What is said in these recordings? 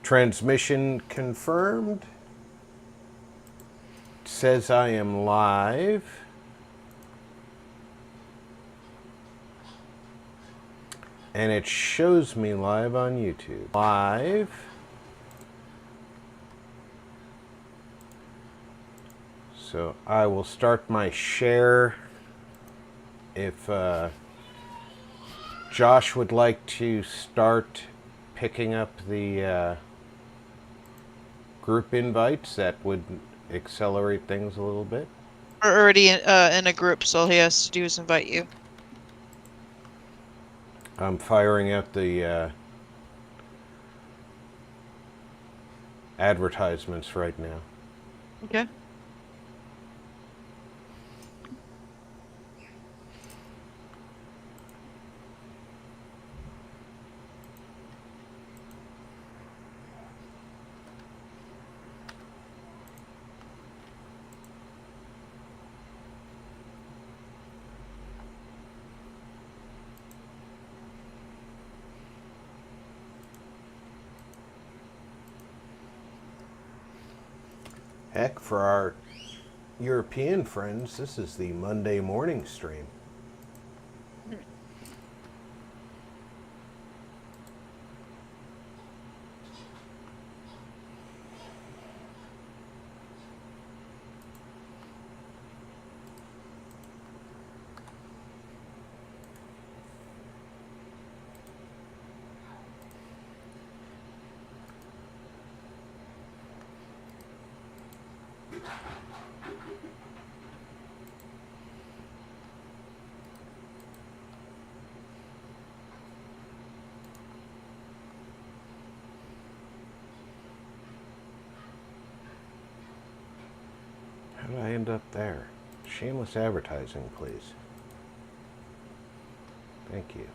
Transmission confirmed. It says I am live. And it shows me live on YouTube. Live. So I will start my share. If Josh would like to start picking up the group invites, that would accelerate things a little bit. We're already in a group, so all he has to do is invite you. I'm firing out the advertisements right now. Okay. Heck, for our European friends, this is the Monday morning stream. How did I end up there? Shameless advertising, please. Thank you.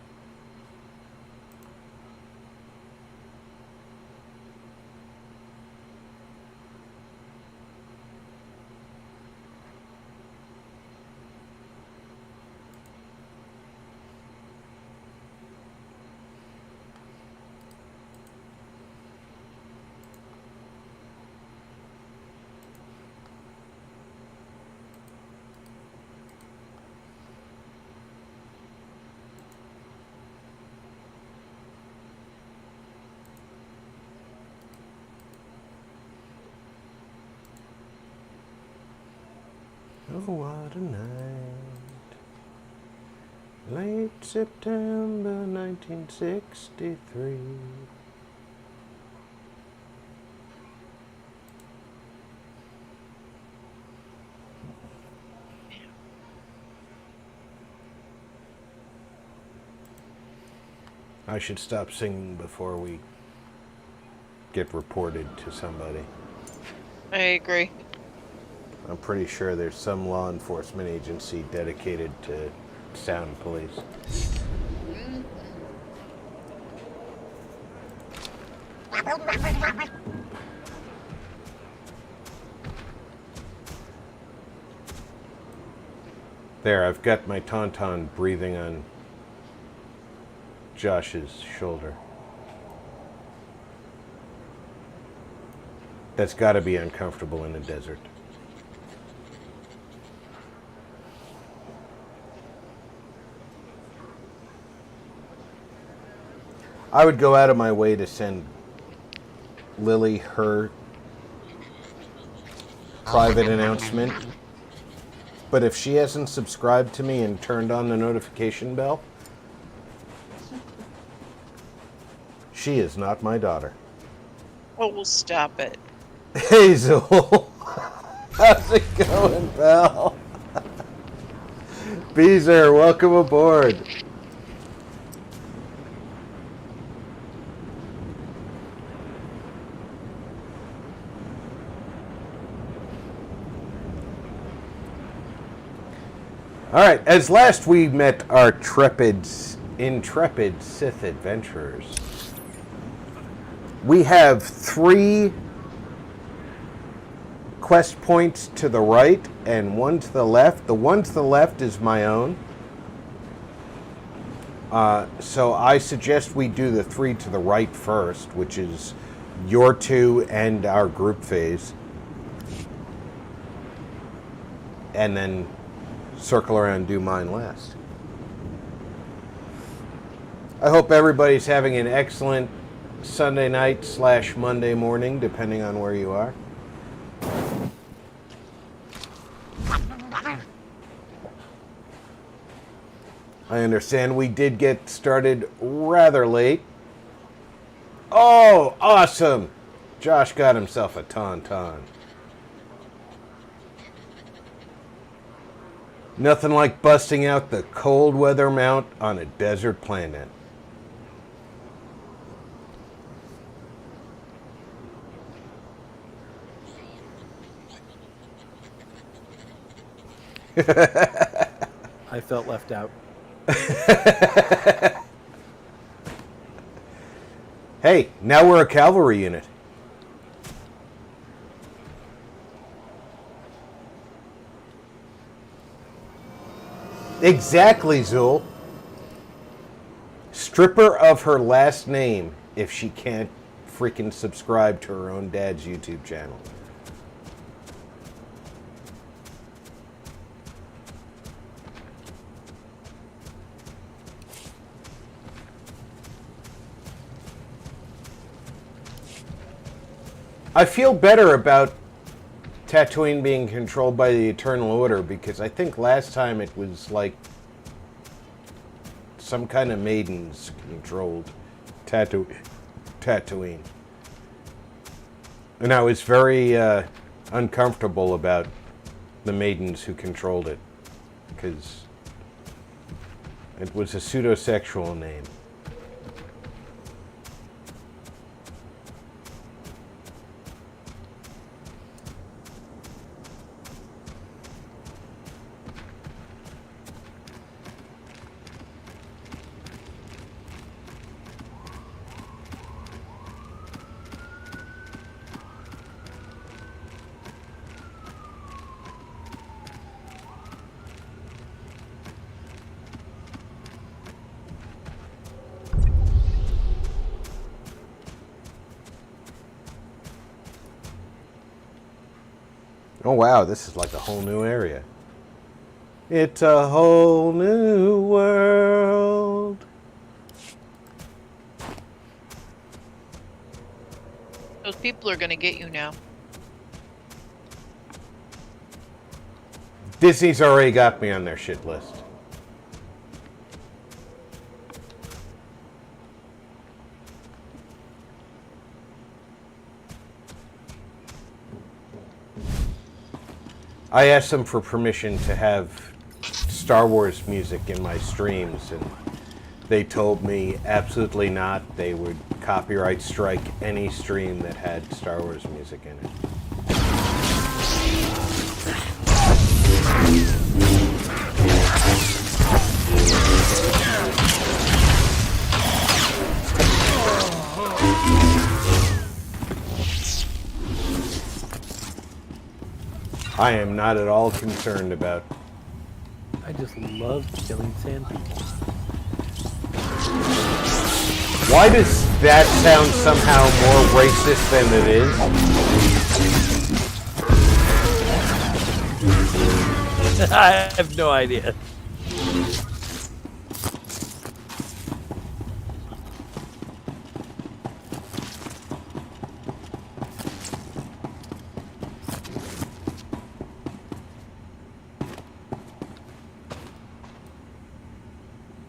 Oh, what a night. Late September 1963. I should stop singing before we get reported to somebody. I agree. I'm pretty sure there's some law enforcement agency dedicated to sound police. There, I've got my tauntaun breathing on Josh's shoulder. That's got to be uncomfortable in the desert. I would go out of my way to send Lily her private announcement. But if she hasn't subscribed to me and turned on the notification bell, she is not my daughter. Oh, we'll stop it. Hazel! How's it going, pal? Beezer, welcome aboard. All right, as last we met our intrepid Sith adventurers, we have 3 quest points to the right and 1 to the left. The 1 to the left is my own. So I suggest we do the 3 to the right first, which is your two and our group phase, and then circle around and do mine last. I hope everybody's having an excellent Sunday night / Monday morning, depending on where you are. I understand we did get started rather late. Oh, awesome! Josh got himself a tauntaun. Nothing like busting out the cold weather mount on a desert planet. I felt left out. Hey, now we're a cavalry unit. Exactly, Zool. Strip her of her last name if she can't freaking subscribe to her own dad's YouTube channel. I feel better about Tatooine being controlled by the Eternal Order because I think last time it was like some kind of maidens controlled Tatooine. And I was very uncomfortable about the maidens who controlled it because it was a pseudo-sexual name. Oh wow, this is like a whole new area. It's a whole new world. Those people are gonna get you now. Disney's already got me on their shit list. I asked them for permission to have Star Wars music in my streams, and they told me absolutely not. They would copyright strike any stream that had Star Wars music in it. I am not at all concerned about. I just love killing sand people. Why does that sound somehow more racist than it is? I have no idea.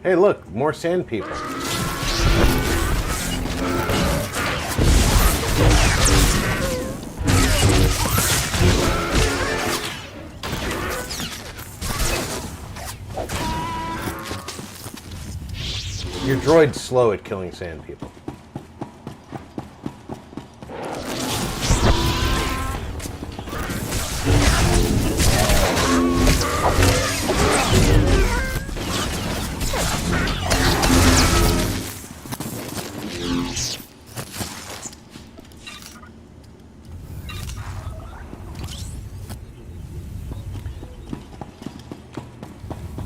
Hey, look, more sand people. Your droid's slow at killing sand people.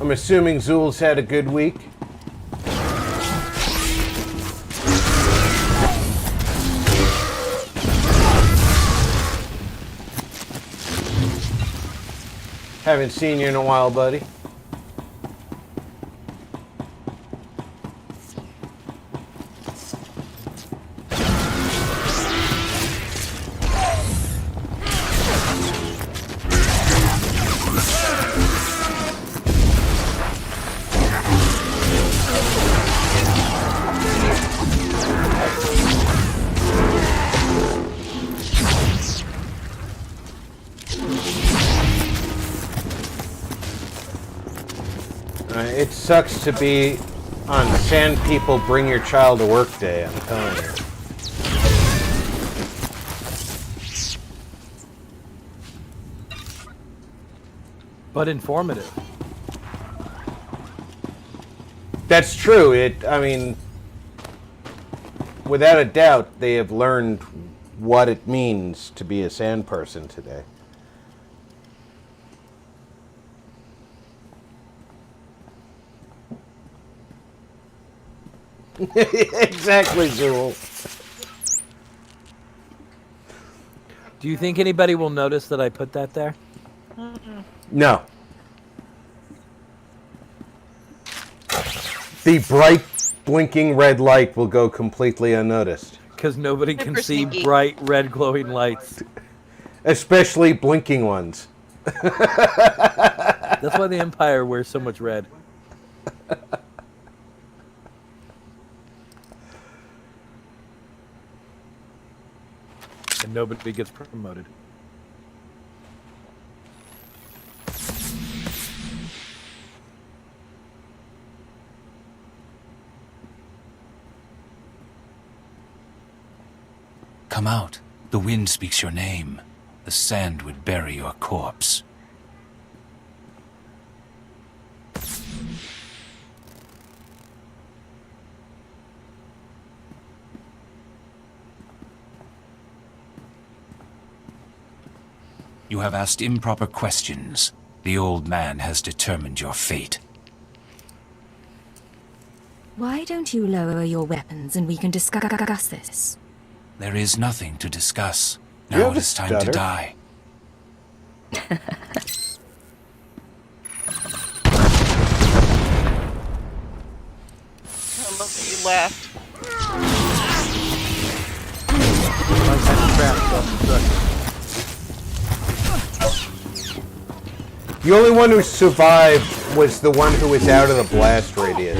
I'm assuming Zool's had a good week. Haven't seen you in a while, buddy. It sucks to be on Sand People Bring Your Child to Work Day, I'm telling you. But informative. That's true. I mean, without a doubt, they have learned what it means to be a sand person today. Exactly, Zool. Do you think anybody will notice that I put that there? No. The bright, blinking red light will go completely unnoticed. Because nobody can Super see sneaky. bright red glowing lights. Especially blinking ones. That's why the Empire wears so much red. And nobody gets promoted. Come out. The wind speaks your name. The sand would bury your corpse. You have asked improper questions. The old man has determined your fate. Why don't you lower your weapons and we can discuss this? There is nothing to discuss. You Now have it a is time to stutter. die. I love that you laughed. My kind of trap self-destruct. The only one who survived was the one who was out of the blast radius.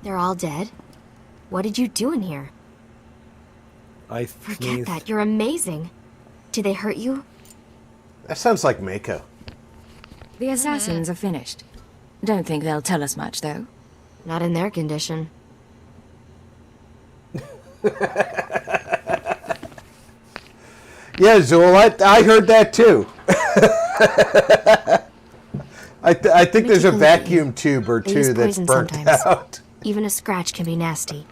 They're all dead? What did you do in here? I Forget sneezed. that, you're amazing. Did they hurt you? That sounds like Mako. The assassins are finished. Don't think they'll tell us much, though. Not in their condition. Yeah, Zool, I heard that too. I think there's a vacuum tube or They use two that's poison burnt sometimes. out. Even a scratch can be nasty.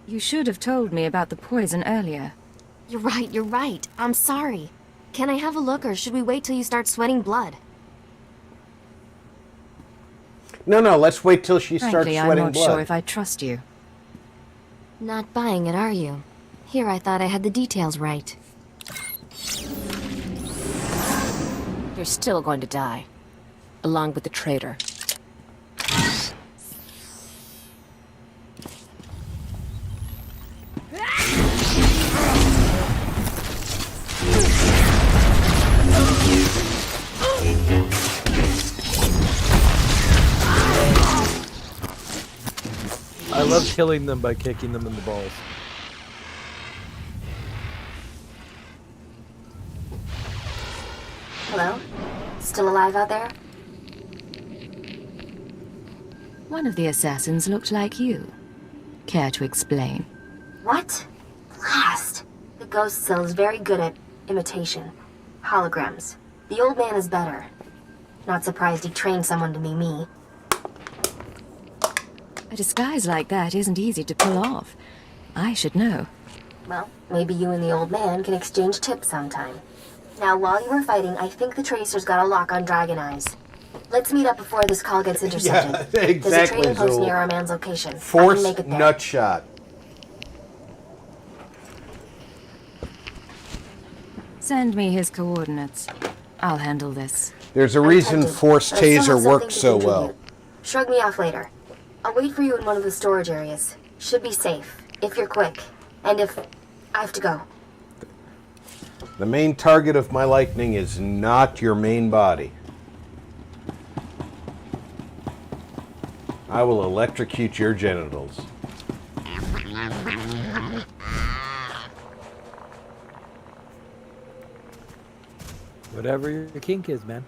You should have told me about the poison earlier. You're right. I'm sorry. Can I have a look, or should we wait till you start sweating blood? No, let's wait till she starts Frankly, I'm sweating not blood. sure if I trust you. Not buying it, are you? Here, I thought I had the details right. You're still going to die. Along with the traitor. I love killing them by kicking them in the balls. Hello? Still alive out there? One of the assassins looked like you. Care to explain? What? Blast! The ghost cell is very good at imitation. Holograms. The old man is better. Not surprised he trained someone to be me. A disguise like that isn't easy to pull off. I should know. Well, maybe you and the old man can exchange tips sometime. Now, while you were fighting, I think the Tracer's got a lock on Dragon Eyes. Let's meet up before this call gets intercepted. Yeah, exactly. There's a trading post Zool. near our man's location. I Force can make it there. nutshot. Send me his coordinates. I'll handle this. There's a I'm reason tempted, Force but I still Taser have something works to so contribute. well. Shrug me off later. I'll wait for you in one of the storage areas. Should be safe, if you're quick. And if I have to go. The main target of my lightning is not your main body. I will electrocute your genitals. Whatever your kink is, man.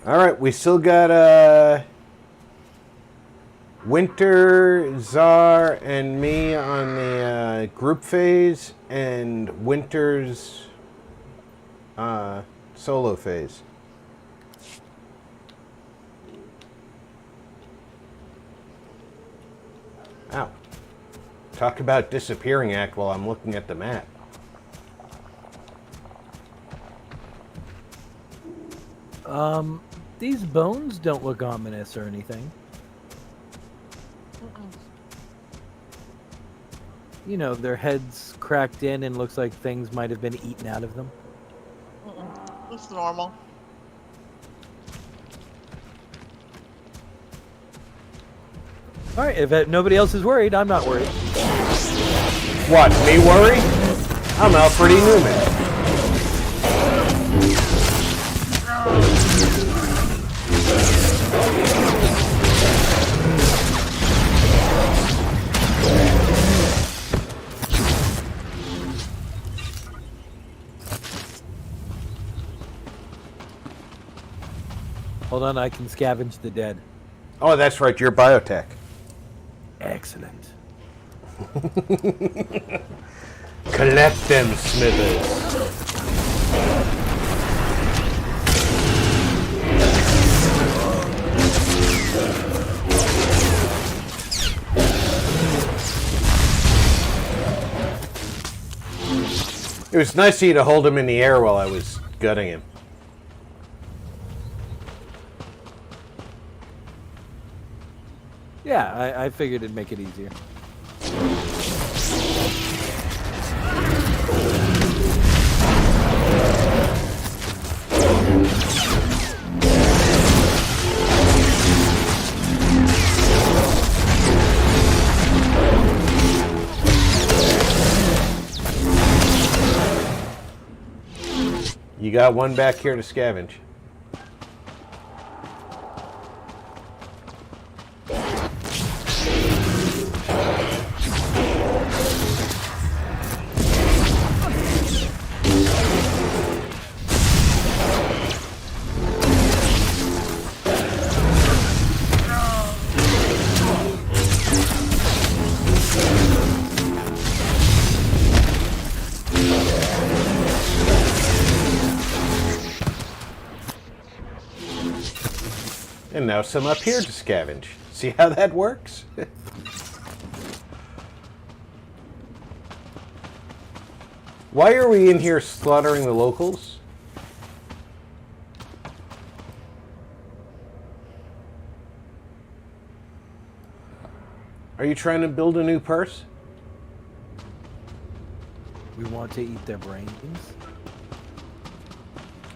Alright, we still got Winter, Czar, and me on the group phase, and Winter's solo phase. Ow. Talk about disappearing act while I'm looking at the map. These bones don't look ominous or anything. You know, their heads cracked in and looks like things might have been eaten out of them. It's normal. Alright, if nobody else is worried, I'm not worried. What, me worry? I'm Alfred E. Newman. Hold on, I can scavenge the dead. Oh, that's right, you're biotech. Excellent. Collect them, Smithers. It was nice of you to hold him in the air while I was gutting him. Yeah, I figured it'd make it easier. You got one back here to scavenge. And now some up here to scavenge. See how that works? Why are we in here slaughtering the locals? Are you trying to build a new purse? We want to eat their brains.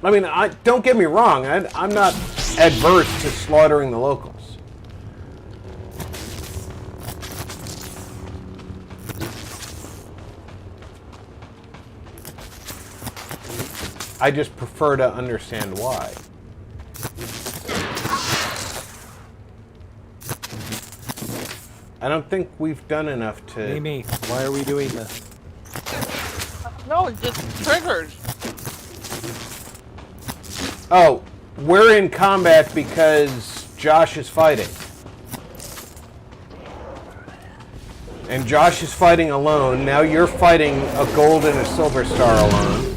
I mean, don't get me wrong. I'm not adverse to slaughtering the locals. I just prefer to understand why. I don't think we've done enough to... Amy, why are we doing this? No, it just triggered. Oh, we're in combat because Josh is fighting. And Josh is fighting alone. Now you're fighting a gold and a silver star alone.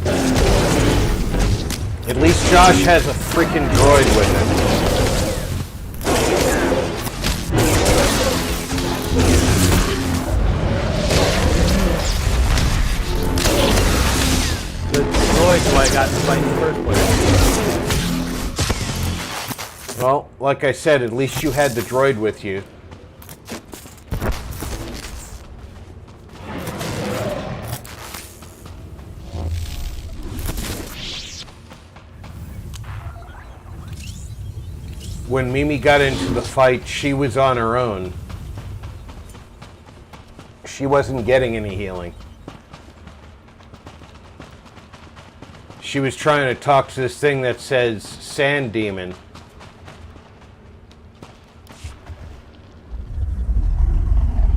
At least Josh has a freaking droid with him. got in the fight in the first place. Well, like I said, at least you had the droid with you. When Mimi got into the fight, she was on her own. She wasn't getting any healing. She was trying to talk to this thing that says Sand Demon.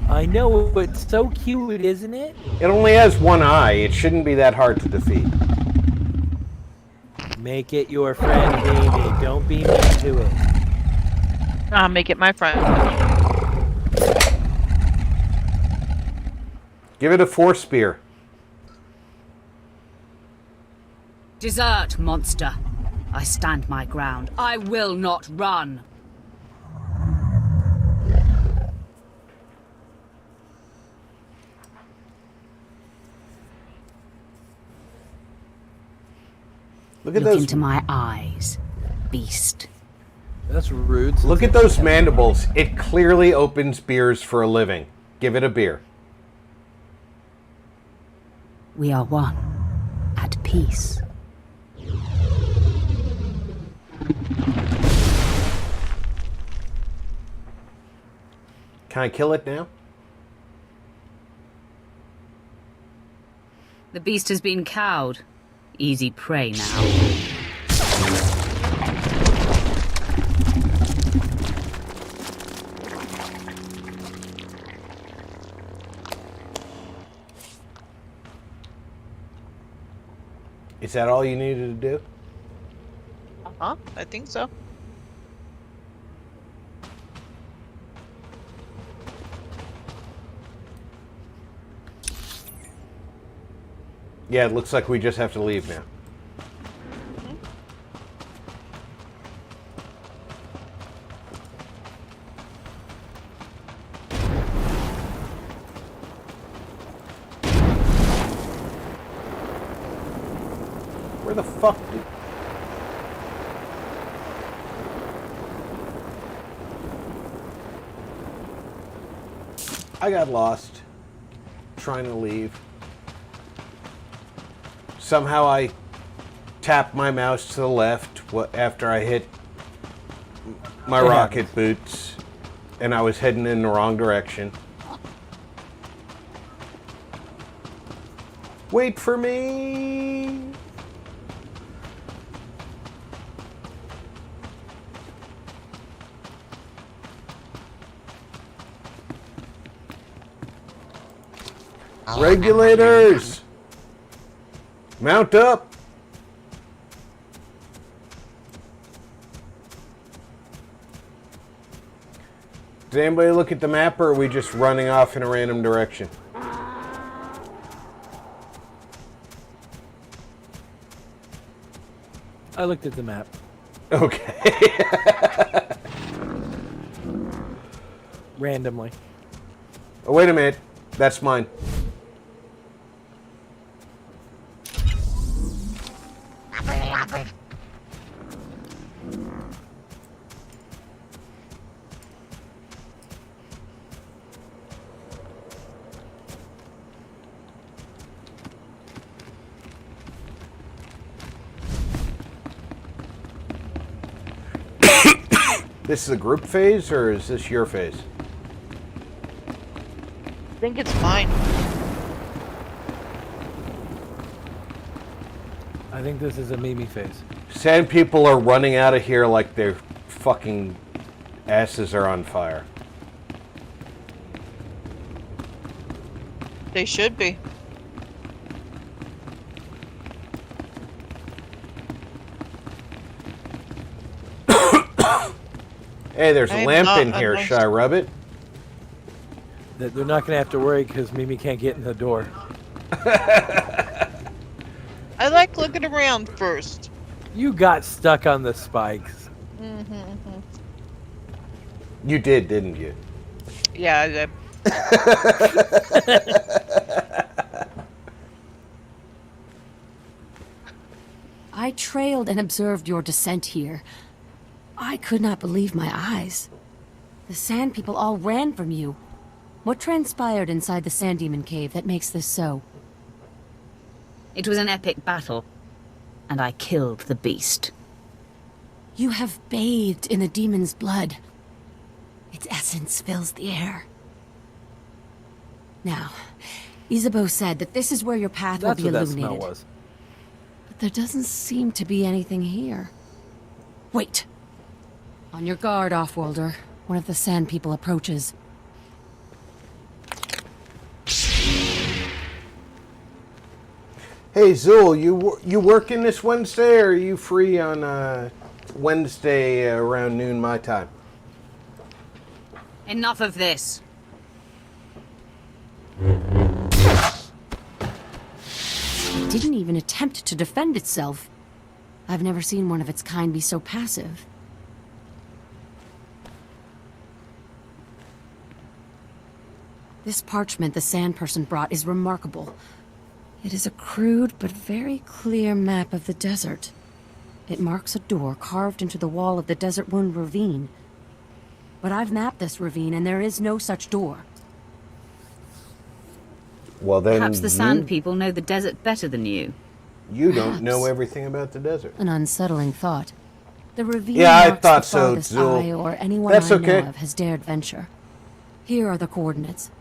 I know, it's so cute, isn't it? It only has one eye. It shouldn't be that hard to defeat. Make it your friend, baby. Don't be mean to it. I'll make it my friend. Give it a force spear. Desert, monster. I stand my ground. I will not run. Look at Look those. into my eyes, beast. That's rude. Look at those mandibles. It clearly opens beers for a living. Give it a beer. We are one, at peace. Can I kill it now? The beast has been cowed. Easy prey now. Is that all you needed to do? Uh-huh, I think so. Yeah, it looks like we just have to leave now. Where the fuck did... I got lost trying to leave. Somehow I tapped my mouse to the left after I hit my rocket boots, and I was heading in the wrong direction. Wait for me! Regulators! Mount up! Did anybody look at the map, or are we just running off in a random direction? I looked at the map. Okay. Randomly. Oh, wait a minute. That's mine. This is a group phase, or is this your phase? I think it's fine. I think this is a Mimi phase. Sand people are running out of here like their fucking asses are on fire. They should be. Hey, there's I a am lamp not in here. unnice. Should I rub it? They're not going to have to worry because Mimi can't get in the door. I like looking around first. You got stuck on the spikes. You did, didn't you? Yeah, I did. I trailed and observed your descent here. I could not believe my eyes. The Sand People all ran from you. What transpired inside the Sand Demon Cave that makes this so? It was an epic battle, and I killed the beast. You have bathed in the demon's blood. Its essence fills the air. Now, Isabeau said that this is where your path That's will what be that illuminated. smell was. But there doesn't seem to be anything here. Wait. On your guard, Offworlder. One of the Sand People approaches. Hey, Zul, you working this Wednesday, or are you free on Wednesday around noon my time? Enough of this. It didn't even attempt to defend itself. I've never seen one of its kind be so passive. This parchment the Sand Person brought is remarkable. It is a crude but very clear map of the desert. It marks a door carved into the wall of the Desert Wound Ravine. But I've mapped this ravine and there is no such door. Well, then Perhaps the Sand People know the desert better than you. you don't know Perhaps. everything about the desert. An unsettling thought. The ravine Yeah, I marks thought the so, farthest Zul. I or anyone That's I okay. know of has dared venture. Here are the coordinates.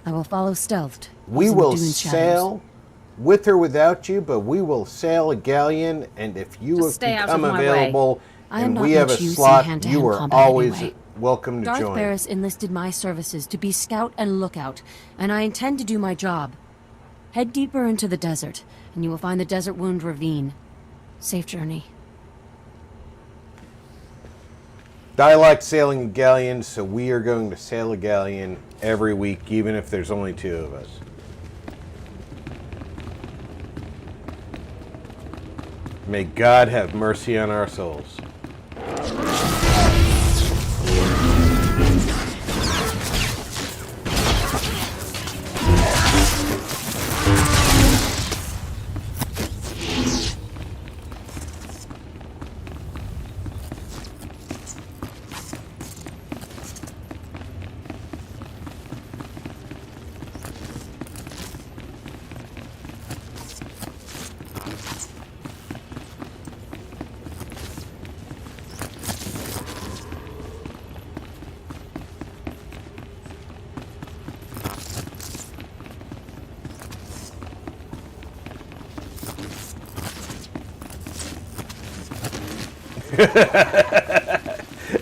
I will follow stealthed. We using the will dune's shadows. sail with or without you, but we will sail a galleon, and if you Just have stay out become of my way. available I am and not we have a much use in slot, hand-to-hand you are combat always anyway. welcome to Darth join. Barris enlisted my services to be scout and lookout, and I intend to do my job. Head deeper into the desert, and you will find the Desert Wound Ravine. Safe journey. I like sailing a galleon, so we are going to sail a galleon every week, even if there's only two of us. May God have mercy on our souls.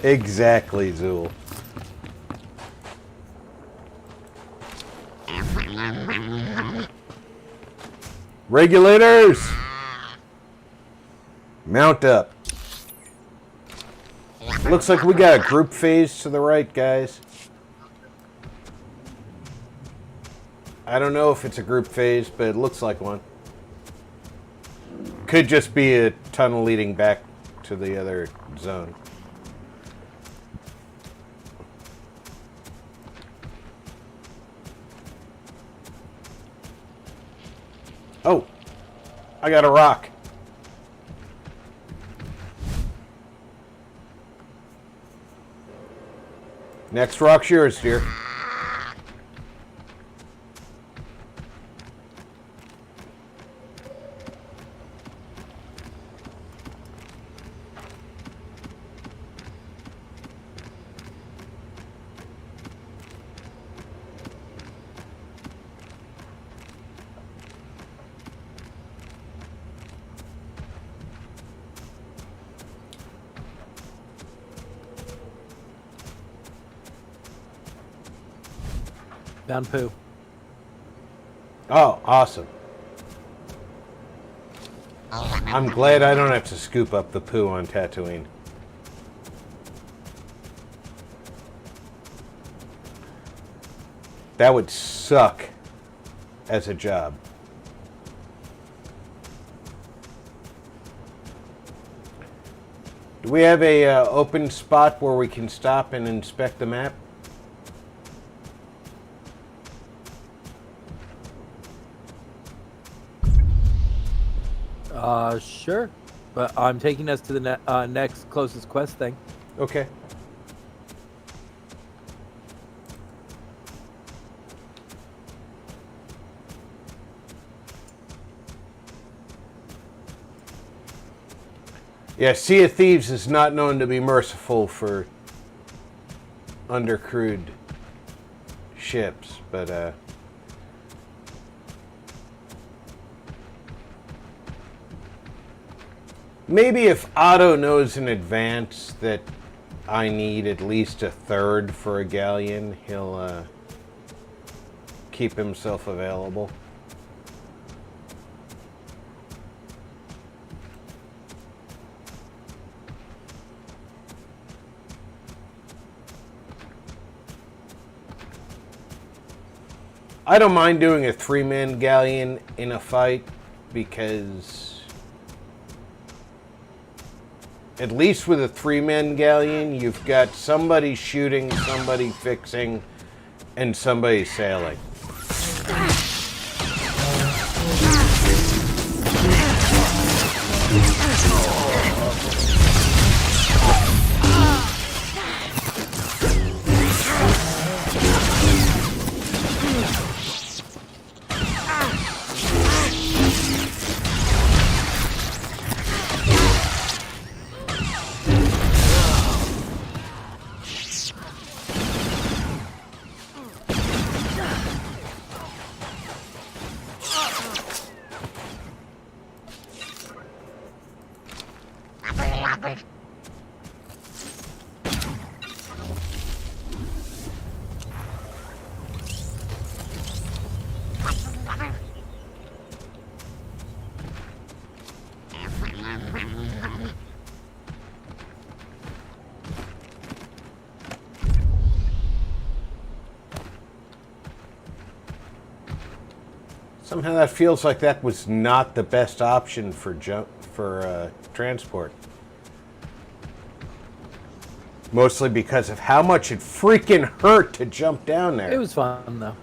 Exactly, Zool. Regulators! Mount up. Looks like we got a group phase to the right, guys. I don't know if it's a group phase, but it looks like one. Could just be a tunnel leading back to the other zone. Oh, I got a rock. Next rock's yours, dear. Found poo. Oh, awesome. I'm glad I don't have to scoop up the poo on Tatooine. That would suck as a job. Do we have a open spot where we can stop and inspect the map? Sure. But I'm taking us to the next closest quest thing. Okay. Yeah, Sea of Thieves is not known to be merciful for undercrewed ships, but maybe if Otto knows in advance that I need at least a third for a galleon, he'll keep himself available. I don't mind doing a 3-man galleon in a fight because at least with a 3-man galleon, you've got somebody shooting, somebody fixing, and somebody sailing. Somehow that feels like that was not the best option for transport. Mostly because of how much it freaking hurt to jump down there. It was fun, though.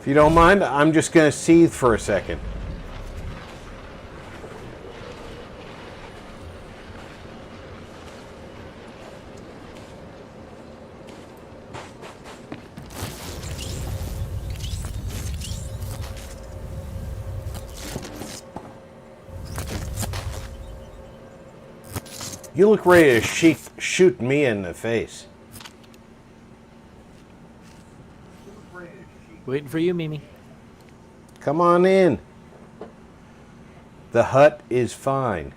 If you don't mind, I'm just going to seethe for a second. You look ready to shoot me in the face. Waiting for you, Mimi. Come on in. The hut is fine.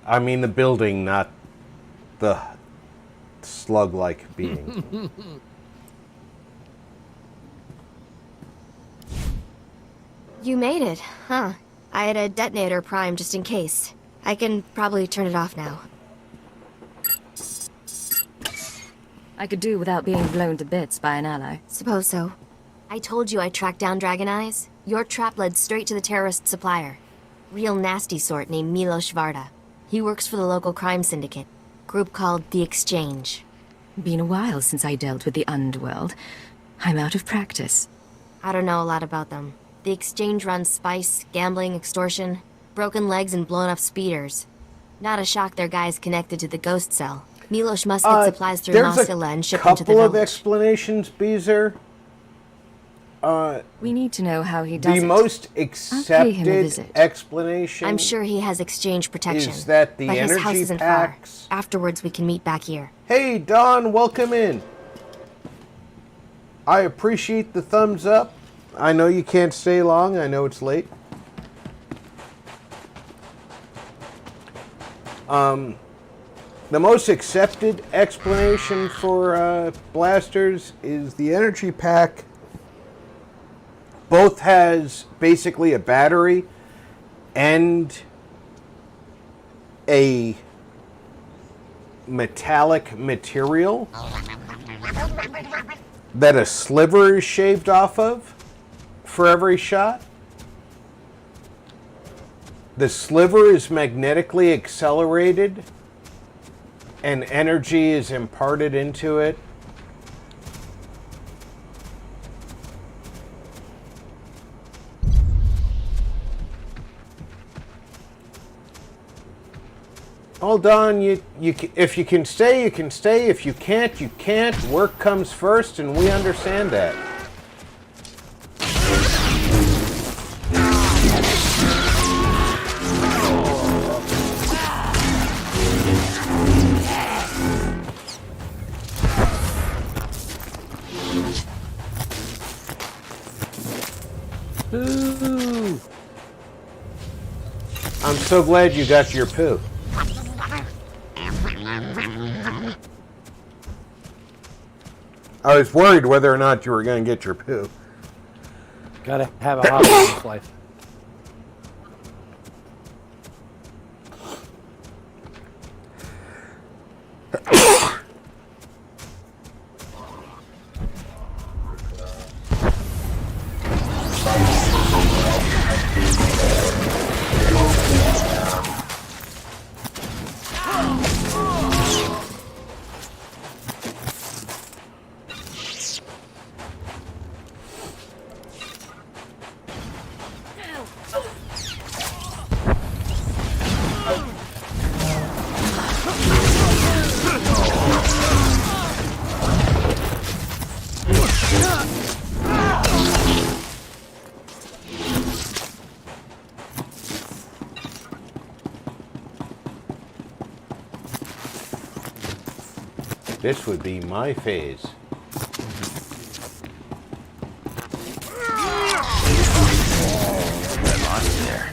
I mean the building, not the slug-like being. You made it, huh? I had a detonator primed just in case. I can probably turn it off now. I could do without being blown to bits by an ally. Suppose so. I told you I tracked down Dragon Eyes. Your trap led straight to the terrorist supplier. Real nasty sort named Milos Varda. He works for the local crime syndicate. Group called The Exchange. Been a while since I dealt with the underworld. I'm out of practice. I don't know a lot about them. The Exchange runs spice, gambling, extortion, broken legs, and blown up speeders. Not a shock their guys connected to the ghost cell. Milos must get supplies through Masila and ship them to the couple of village. explanations, Beezer. We need to know how he does The it. most I'll pay him a accepted visit. explanation I'm sure he has exchange protection. is that the but his house energy isn't packs... far. Afterwards, we can meet back here. Hey, Don, welcome in. I appreciate the thumbs up. I know you can't stay long. I know it's late. The most accepted explanation for blasters is the energy pack both has basically a battery and a metallic material that a sliver is shaved off of for every shot. The sliver is magnetically accelerated and energy is imparted into it Hold on, if you can stay, you can stay. If you can't, you can't. Work comes first, and we understand that. Ooh. I'm so glad you got your poo. I was worried whether or not you were going to get your poo. Gotta have a hobby in this life. This would be my phase. We're lost there.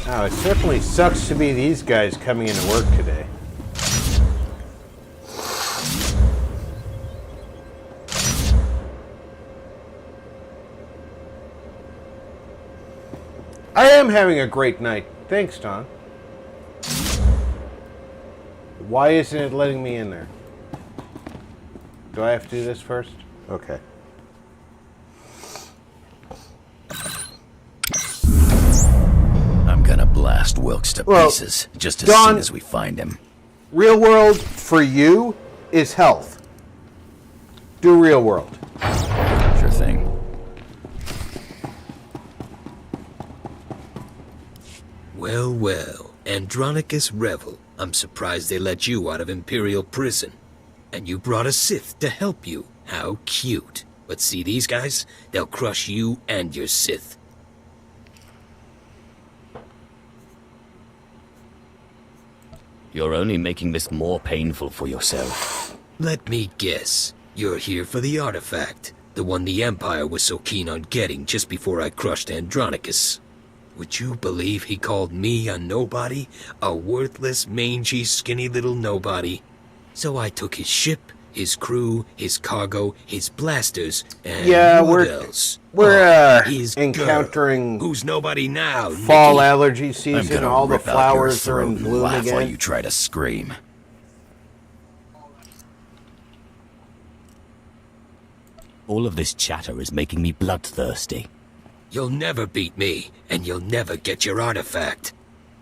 Now, it certainly sucks to be these guys coming into work today. I am having a great night. Thanks, Don. Why isn't it letting me in there? Do I have to do this first? Okay. I'm gonna blast Wilkes to pieces just as Don, soon as we find him. Real world for you is health. Do real world. Sure thing. Well, well, Andronicus Revel. I'm surprised they let you out of Imperial prison. And you brought a Sith to help you. How cute. But see these guys? They'll crush you and your Sith. You're only making this more painful for yourself. Let me guess. You're here for the artifact. The one the Empire was so keen on getting just before I crushed Andronicus. Would you believe he called me a nobody? A worthless, mangy, skinny little nobody. So I took his ship, his crew, his cargo, his blasters, and what else? We're his encountering girl. Who's nobody now, fall Nicky? allergy I'm season. gonna All the rip out your flowers are throat in and bloom laugh while again. you try to scream. All of this chatter is making me bloodthirsty. You'll never beat me, and you'll never get your artifact.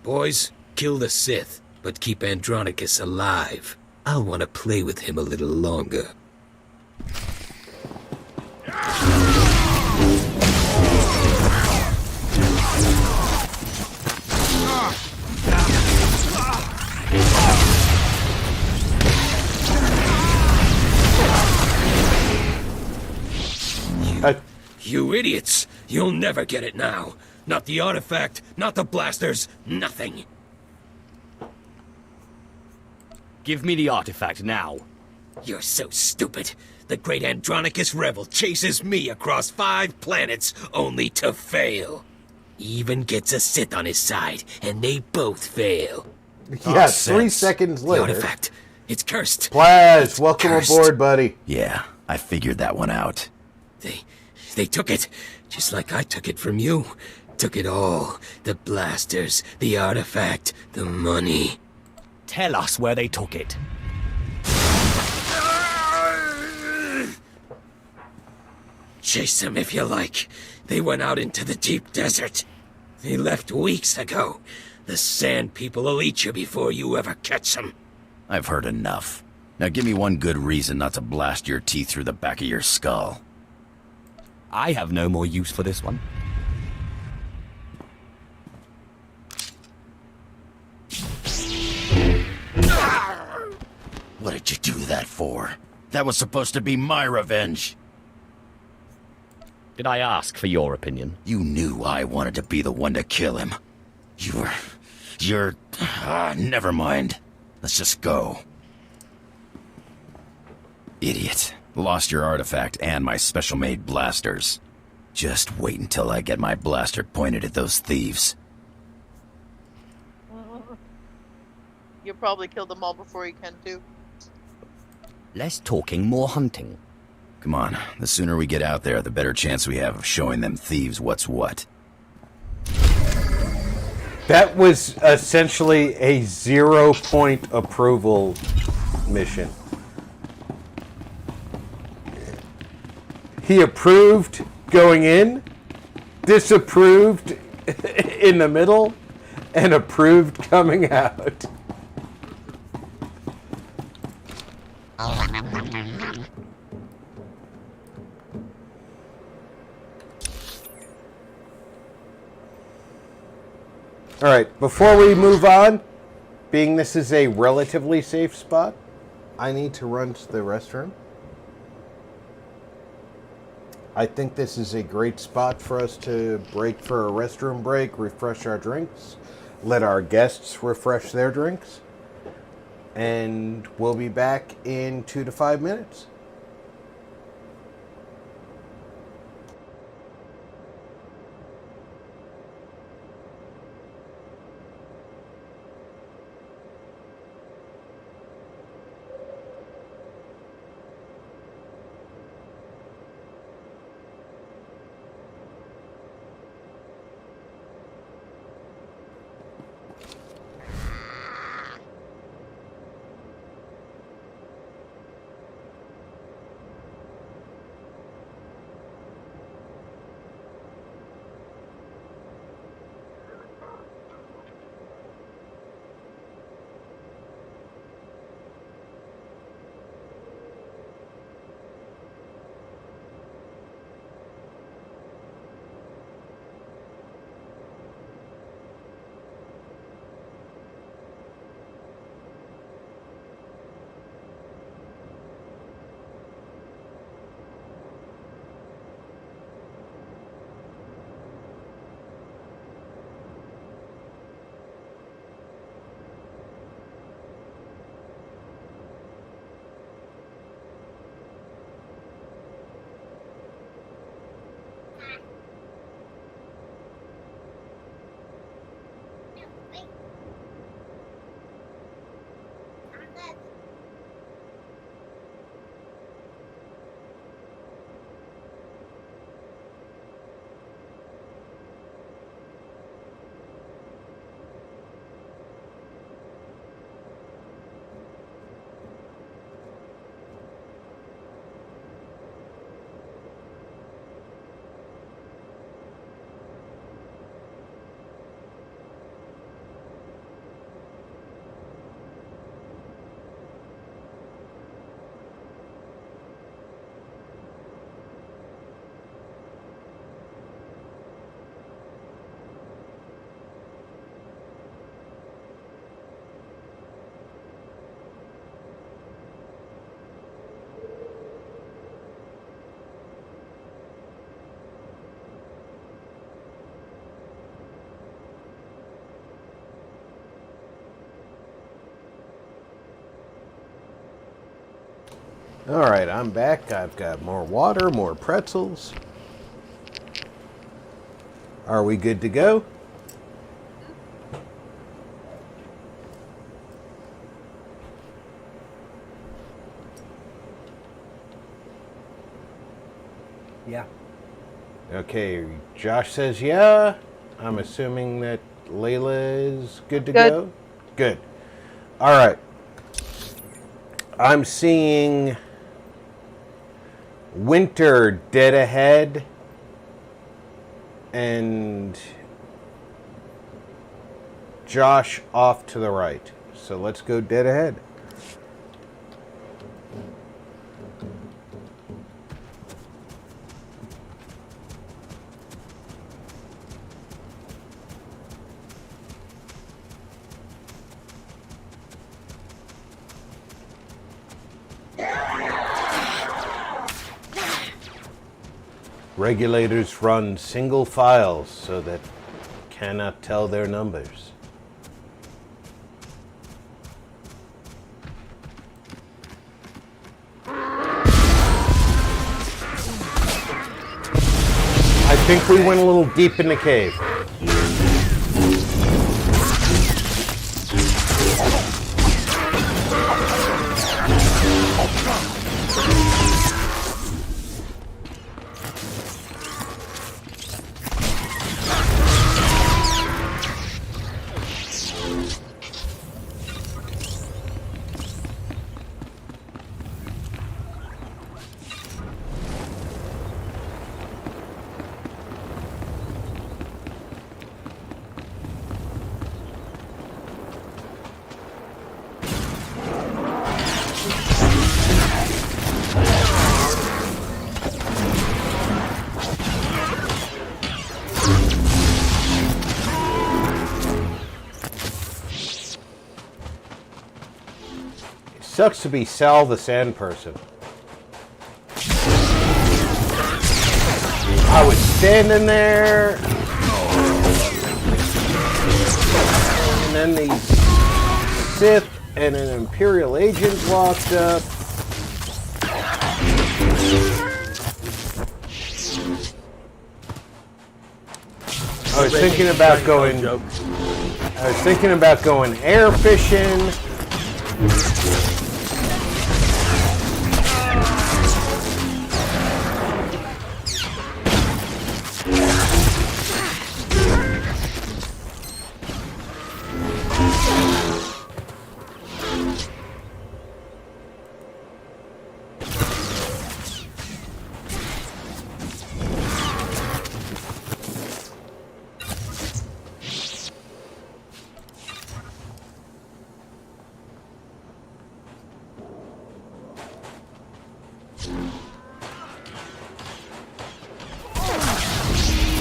Boys, kill the Sith, but keep Andronicus alive. I'll want to play with him a little longer. You idiots! You'll never get it now. Not the artifact, not the blasters, nothing. Give me the artifact now. You're so stupid. The great Andronicus Revel chases me across 5 planets only to fail. Even gets a Sith on his side, and they both fail. Yeah, 3 seconds The later. artifact, it's cursed. Plaz, It's welcome cursed. aboard, buddy. Yeah, I figured that one out. They took it, just like I took it from you. Took it all. The blasters, the artifact, the money. Tell us where they took it. Chase them if you like. They went out into the deep desert. They left weeks ago. The Sand People will eat you before you ever catch them. I've heard enough. Now give me one good reason not to blast your teeth through the back of your skull. I have no more use for this one. What did you do that for? That was supposed to be my revenge. Did I ask for your opinion? You knew I wanted to be the one to kill him. Never mind. Let's just go. Idiot. Lost your artifact and my special-made blasters. Just wait until I get my blaster pointed at those thieves. You'll probably kill them all before you can, too. Less talking, more hunting. Come on, the sooner we get out there, the better chance we have of showing them thieves what's what. That was essentially a 0-point approval mission. He approved going in, disapproved in the middle, and approved coming out. All right, before we move on, being this is a relatively safe spot, I need to run to the restroom. I think this is a great spot for us to break for a restroom break, refresh our drinks, let our guests refresh their drinks, and we'll be back in 2 to 5 minutes. All right, I'm back. I've got more water, more pretzels. Are we good to go? Yeah. Okay, Josh says yeah. I'm assuming that Leila is good to Good. go? Good. All right. I'm seeing Winter dead ahead and Josh off to the right. So let's go dead ahead. Regulators run single files so that cannot tell their numbers. I think we went a little deep in the cave. Sucks to be Sal the Sand Person. I was standing there, and then these Sith and an Imperial agent walked up. I was thinking about going air fishing.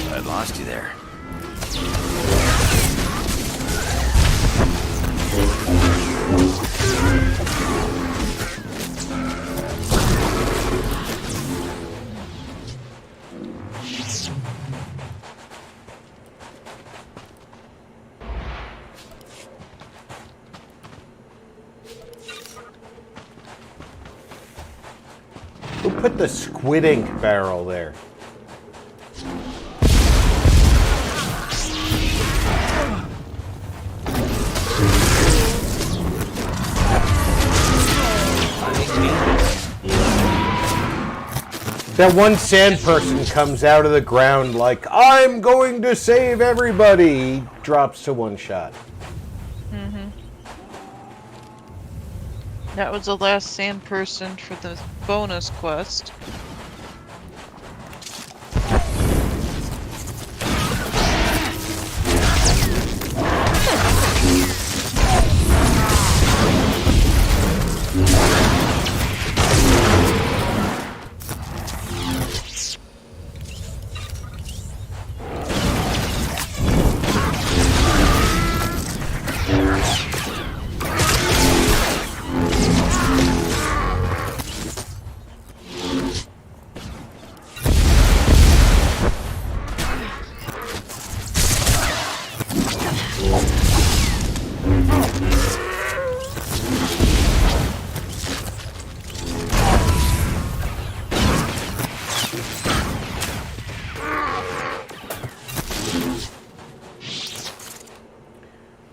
I lost you there. Who put the squid ink barrel there? That one sand person comes out of the ground like, I'm going to save everybody. He drops to one shot. That was the last sand person for the bonus quest.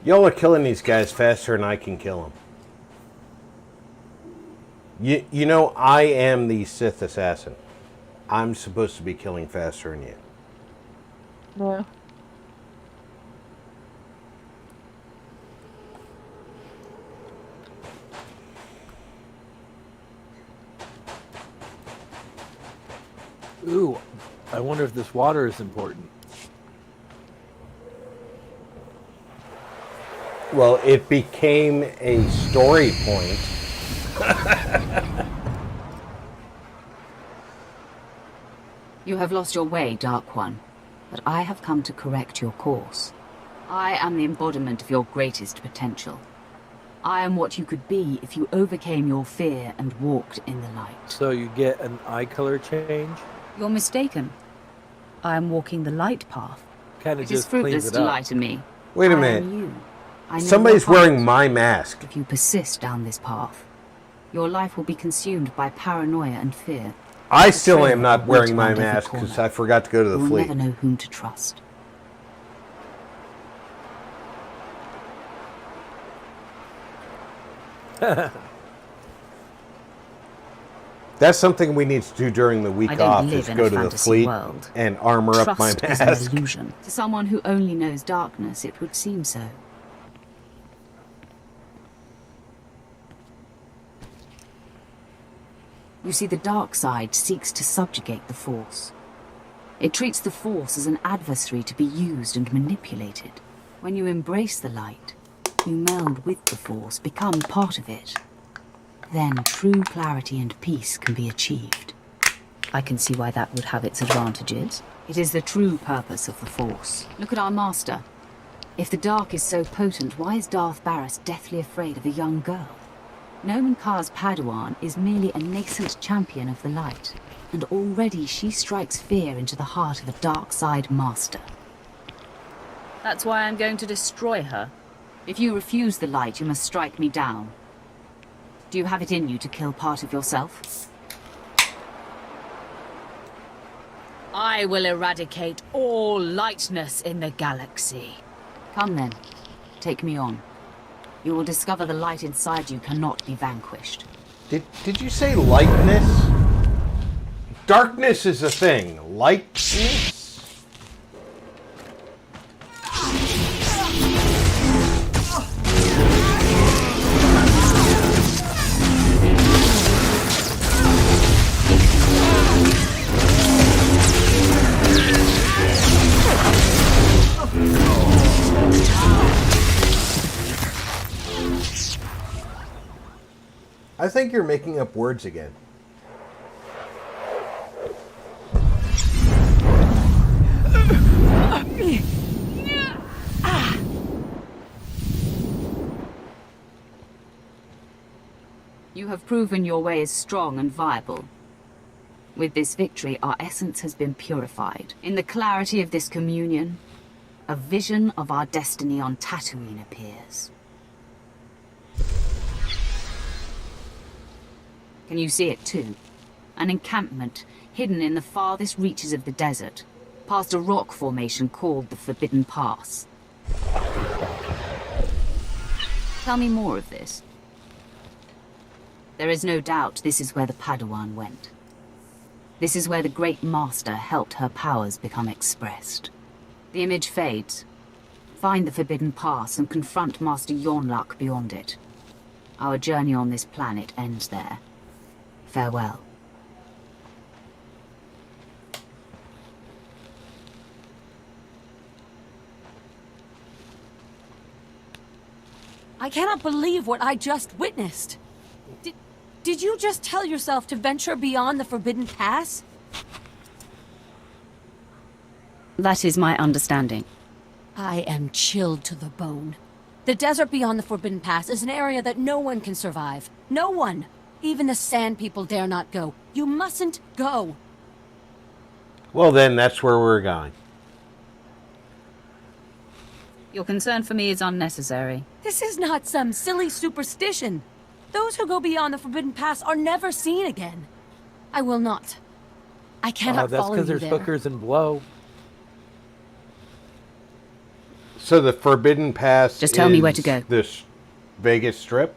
Y'all are killing these guys faster than I can kill them. You know, I am the Sith assassin. I'm supposed to be killing faster than you. Yeah. Ooh, I wonder if this water is important. Well, it became a story point. You have lost your way, Dark One, but I have come to correct your course. I am the embodiment of your greatest potential. I am what you could be if you overcame your fear and walked in the light. So you get an eye color change? You're mistaken. I am walking the light path. Kind of It is just cleans fruitless it to up. lie to me. Wait a I minute. am you. I know Somebody's your heart. wearing my mask. If you persist down this path, your life will be consumed by paranoia and fear. I still Betrayal am not will wearing wait my around every mask because corner. I forgot to go to the You will fleet. never know whom to trust. That's something we need to do during the week I don't off live is in go a to the fantasy fleet world. and armor up my Trust is an mask. illusion. To someone who only knows darkness, it would seem so. You see, the dark side seeks to subjugate the Force. It treats the Force as an adversary to be used and manipulated. When you embrace the light, you meld with the Force, become part of it. Then true clarity and peace can be achieved. I can see why that would have its advantages. It is the true purpose of the Force. Look at our master. If the dark is so potent, why is Darth Barris deathly afraid of a young girl? Nomen Karr's Padawan is merely a nascent champion of the light, and already she strikes fear into the heart of a dark side master. That's why I'm going to destroy her. If you refuse the light, you must strike me down. Do you have it in you to kill part of yourself? I will eradicate all lightness in the galaxy. Come then, take me on. You will discover the light inside you cannot be vanquished. Did you say lightness? Darkness is a thing. Lightness? I think you're making up words again. You have proven your way is strong and viable. With this victory, our essence has been purified. In the clarity of this communion, a vision of our destiny on Tatooine appears. Can you see it too? An encampment hidden in the farthest reaches of the desert, past a rock formation called the Forbidden Pass. Tell me more of this. There is no doubt this is where the Padawan went. This is where the Great Master helped her powers become expressed. The image fades. Find the Forbidden Pass and confront Master Yornluk beyond it. Our journey on this planet ends there. Farewell. I cannot believe what I just witnessed. Did you just tell yourself to venture beyond the Forbidden Pass? That is my understanding. I am chilled to the bone. The desert beyond the Forbidden Pass is an area that no one can survive. No one! Even the Sand People dare not go. You mustn't go! Well, then, that's where we're going. Your concern for me is unnecessary. This is not some silly superstition. Those who go beyond the Forbidden Pass are never seen again. I will not. I cannot That's follow because you there's there. hookers and blow. So the Forbidden Pass Just tell me where to go. This Vegas Strip?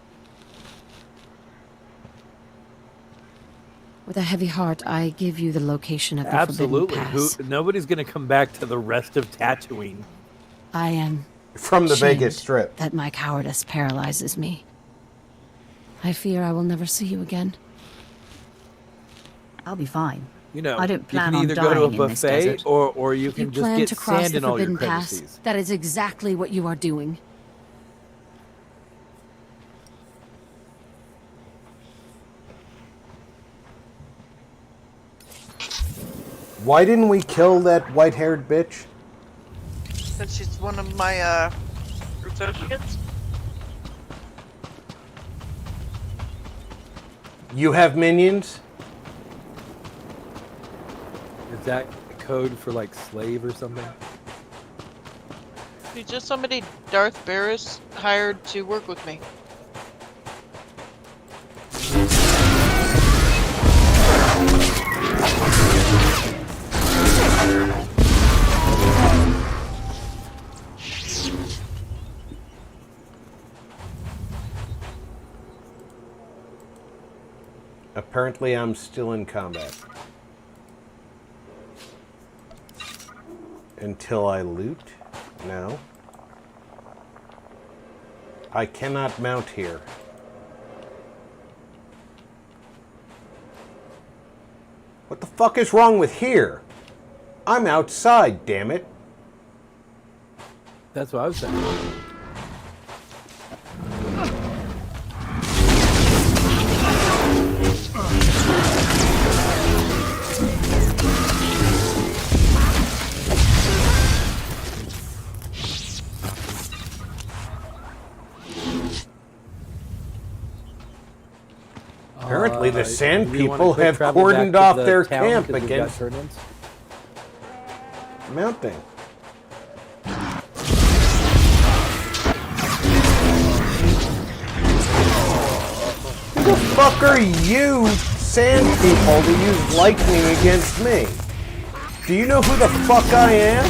With a heavy heart, I give you the location of the Absolutely. Forbidden Pass. Nobody's going to come back to the rest of Tatooine. I am From the ashamed Vegas Strip. that my cowardice paralyzes me. I fear I will never see you again. I'll be fine. You know, I don't plan you on can either go to a dying in this buffet desert. or you If you can just plan get to cross sand the in all your Forbidden Pass, crevices. that is exactly what you are doing. Why didn't we kill that white-haired bitch? Since she's one of my associates. You have minions? Is that code for like slave or something? She's just somebody Darth Barris hired to work with me. Apparently I'm still in combat. Until I loot? No. I cannot mount here. What the fuck is wrong with here? I'm outside, damn it. That's what I was saying. Apparently the sand do you wanna people quick have travel back cordoned to off the their town camp 'cause we've got against turn-ins? mounting. Who the fuck are you sand people to use lightning against me? Do you know who the fuck I am?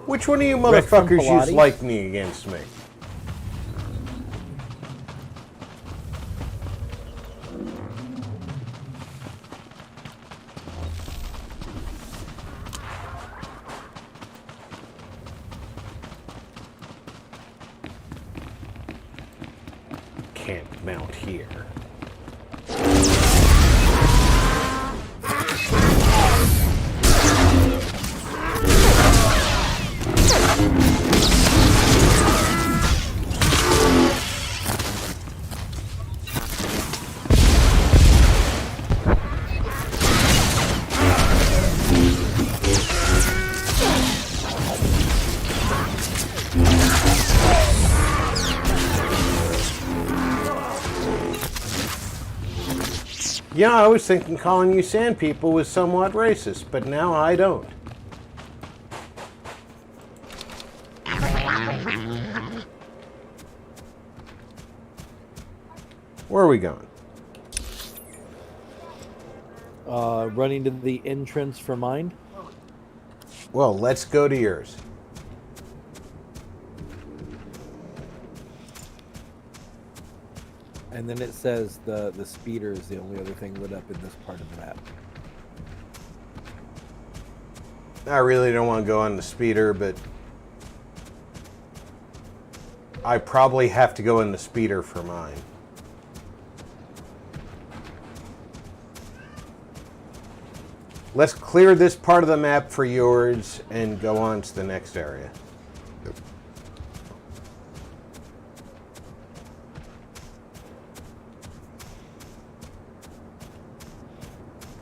Which one of you Rick from motherfuckers use Pilates? lightning against me? Can't mount here. Yeah, I was thinking calling you sand people was somewhat racist, but now I don't. Where are we going? Running to the entrance for mine. Well, let's go to yours. And then it says the speeder is the only other thing lit up in this part of the map. I really don't want to go on the speeder, but I probably have to go in the speeder for mine. Let's clear this part of the map for yours and go on to the next area.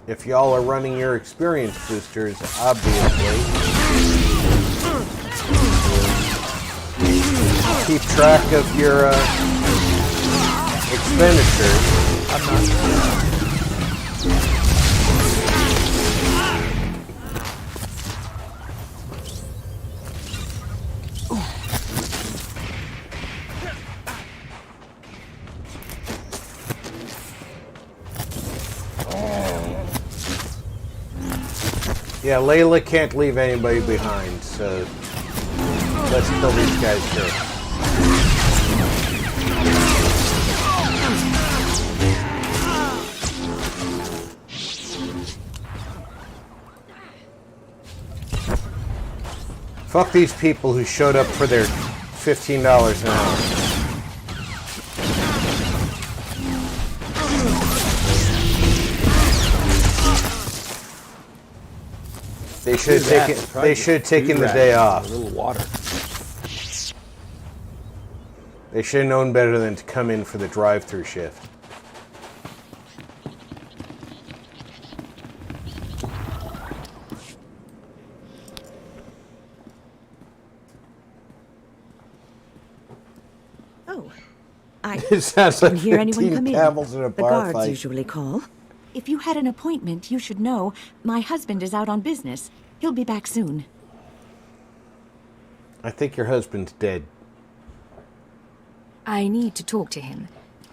If y'all are running your experience boosters, obviously, keep track of your expenditures. I'm not. Yeah, Leila can't leave anybody behind, so Let's kill these guys too. Fuck these people who showed up for their $15 an hour. They should have taken the day off. A little water. They should have known better than to come in for the drive-through shift. It sounds like Didn't hear anyone 15 come in. camels in a The bar guards fight. usually call. If you had an appointment, you should know. My husband is out on business. He'll be back soon. I think your husband's dead. I need to talk to him.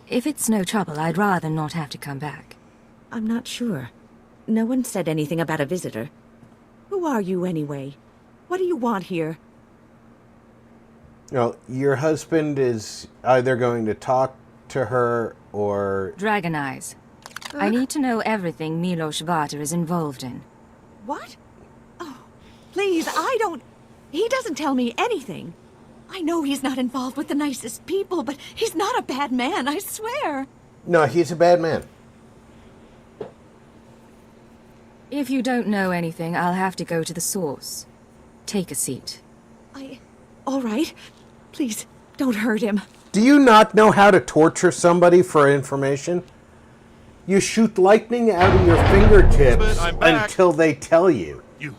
If it's no trouble, I'd rather not have to come back. I'm not sure. No one said anything about a visitor. Who are you, anyway? What do you want here? No, your husband is either going to talk to her or... Dragon Eyes. I need to know everything Milos Varter is involved in. What? Oh, please, I don't... He doesn't tell me anything. I know he's not involved with the nicest people, but he's not a bad man, I swear. No, he's a bad man. If you don't know anything, I'll have to go to the source. Take a seat. All right. Please, don't hurt him. Do you not know how to torture somebody for information? You shoot lightning out of your fingertips until they tell you. You.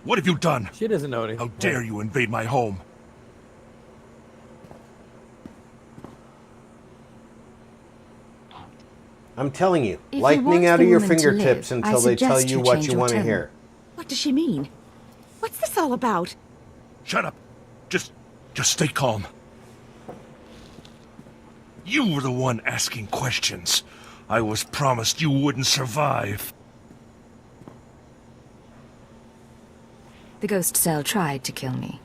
What have you done? She doesn't know anything. How dare you invade my home? I'm telling you, If you lightning want out the of your woman to fingertips live, until I they tell suggest you you what change you your want to tone. hear. What does she mean? What's this all about? Shut up. Just stay calm. You were the one asking questions. I was promised you wouldn't survive. The ghost cell tried to kill me.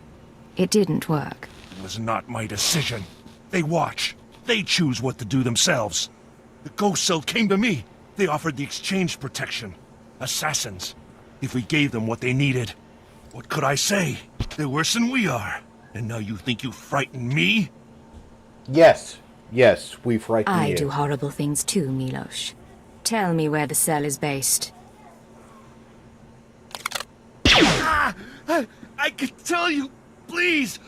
It didn't work. It was not my decision. They watch. They choose what to do themselves. The ghost cell came to me. They offered the exchange protection. Assassins. If we gave them what they needed. What could I say? They're worse than we are. And now you think you frighten me? Yes. Yes, we frighten you. I do horrible things too, Milos. Tell me where the cell is based. I can tell you, please.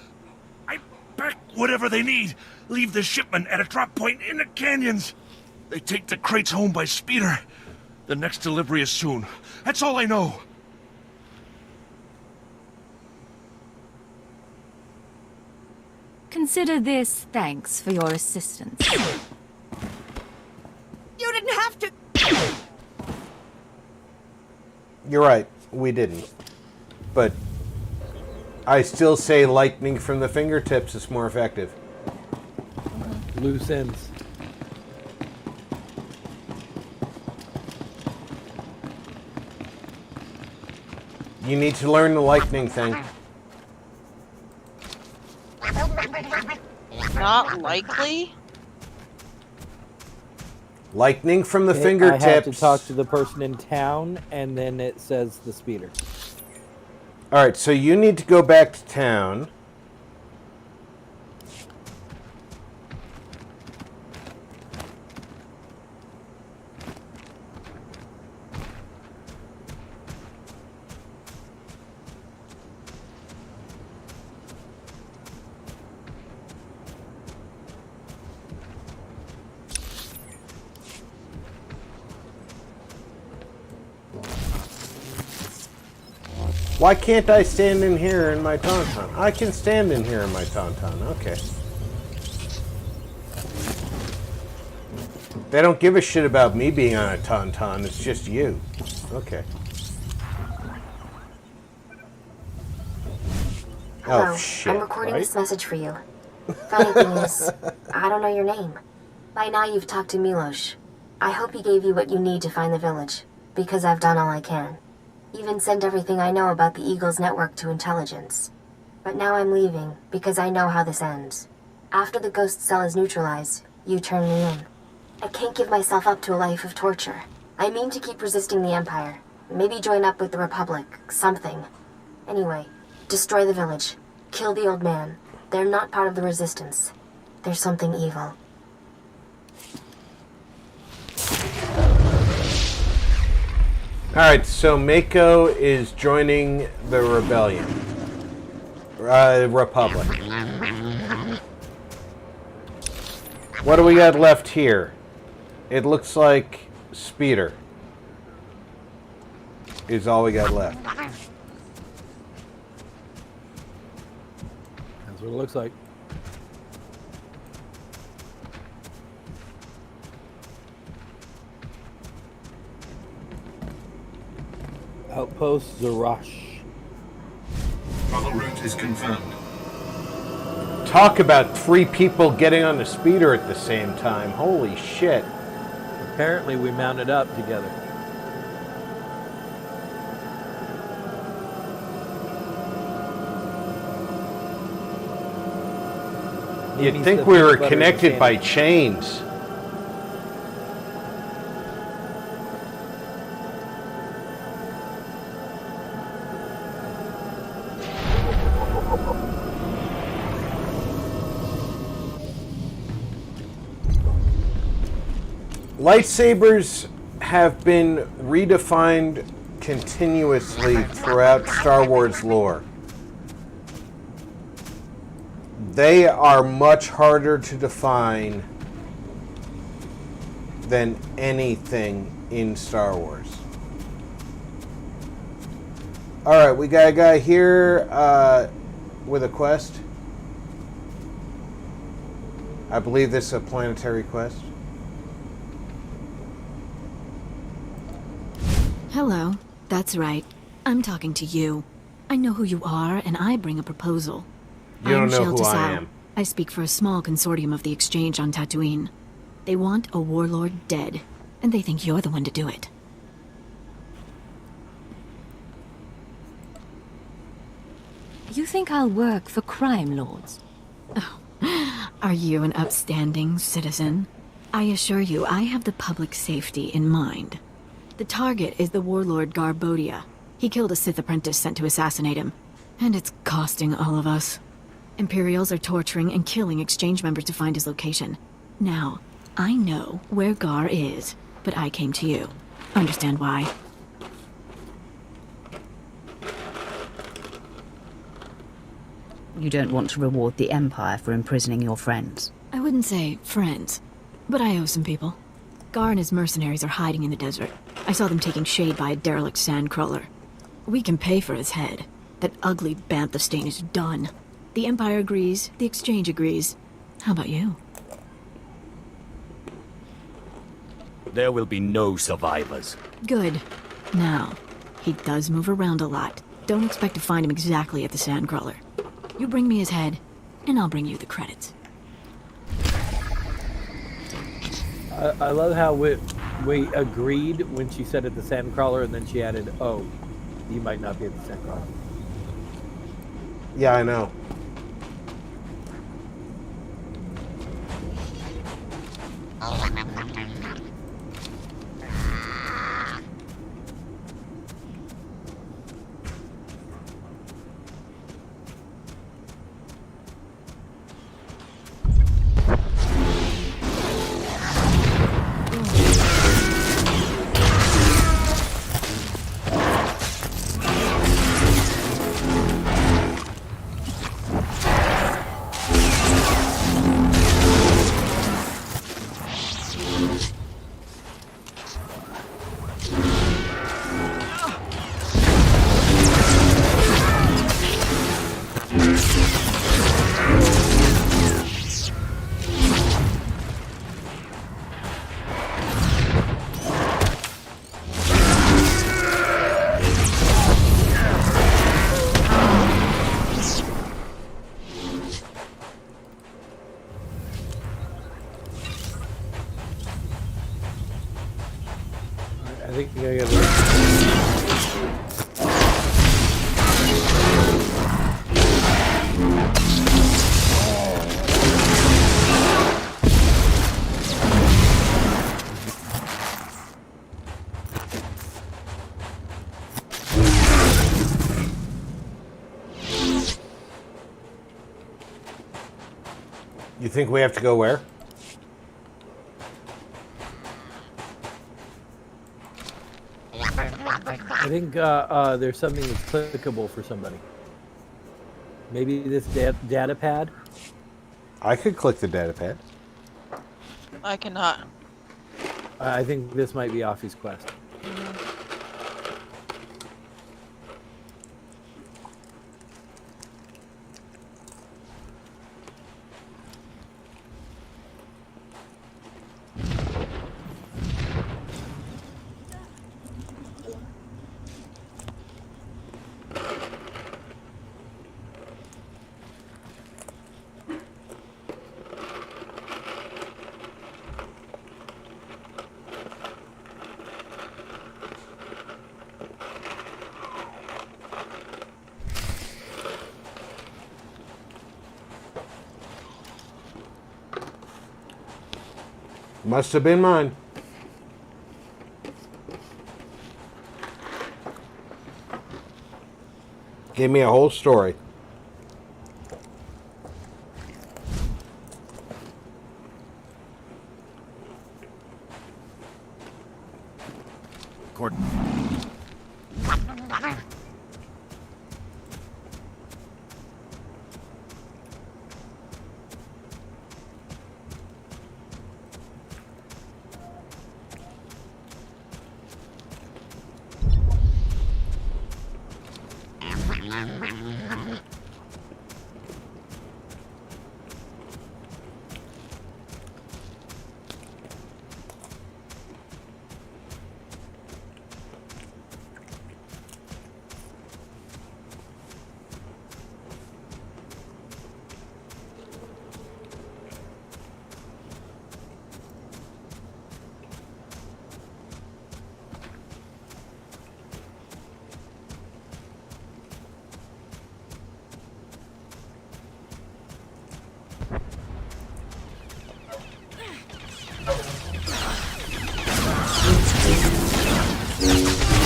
I pack whatever they need. Leave the shipment at a drop point in the canyons. They take the crates home by speeder. The next delivery is soon. That's all I know. Consider this thanks for your assistance. You didn't have to... You're right, we didn't. But I still say lightning from the fingertips is more effective. Loose ends. You need to learn the lightning thing. Not likely. Lightning from the I have fingertips. to talk to the person in town, and then it says the speeder. Alright, so you need to go back to town. Why can't I stand in here in my tauntaun? I can stand in here in my tauntaun, okay. They don't give a shit about me being on a tauntaun, it's just you. Okay. Hello, Oh, shit. I'm recording right? this message for you. Funny thing is, I don't know your name. By now you've talked to Milos. I hope he gave you what you need to find the village, because I've done all I can. Even sent everything I know about the Eagle's network to intelligence. But now I'm leaving, because I know how this ends. After the ghost cell is neutralized, you turn me in. I can't give myself up to a life of torture. I mean to keep resisting the Empire. Maybe join up with the Republic, something. Anyway, destroy the village. Kill the old man. They're not part of the Resistance. There's something evil. Alright, so Mako is joining the rebellion. Republic. What do we got left here? It looks like Speeder is all we got left. That's what it looks like. Outpost Zarash. Travel route is confirmed. Talk about 3 people getting on the speeder at the same time. Holy shit. Apparently we mounted up together. You'd think we were connected by chains. Lightsabers have been redefined continuously throughout Star Wars lore. They are much harder to define than anything in Star Wars. Alright, we got a guy here with a quest. I believe this is a planetary quest. Hello. That's right. I'm talking to you. I know who you are, and I bring a proposal. You don't know who I Sheltasal. am. I speak for a small consortium of the Exchange on Tatooine. They want a warlord dead, and they think you're the one to do it. You think I'll work for crime lords? Are you an upstanding citizen? I assure you, I have the public safety in mind. The target is the warlord Garbodia. He killed a Sith apprentice sent to assassinate him. And it's costing all of us. Imperials are torturing and killing Exchange members to find his location. Now, I know where Gar is, but I came to you. Understand why? You don't want to reward the Empire for imprisoning your friends. I wouldn't say friends, but I owe some people. Gar and his mercenaries are hiding in the desert. I saw them taking shade by a derelict sandcrawler. We can pay for his head. That ugly bantha stain is done. The Empire agrees, the Exchange agrees. How about you? There will be no survivors. Good. Now, he does move around a lot. Don't expect to find him exactly at the sandcrawler. You bring me his head, and I'll bring you the credits. I love how we agreed when she said at the sandcrawler, and then she added, "Oh, you might not be at the sandcrawler." Yeah, I know. I think you gotta get rid You think we have to go where? I think there's something that's clickable for somebody. Maybe this data pad? I could click the data pad. I cannot. I think this might be Offie's quest. Must have been mine. Gave me a whole story. Gordon.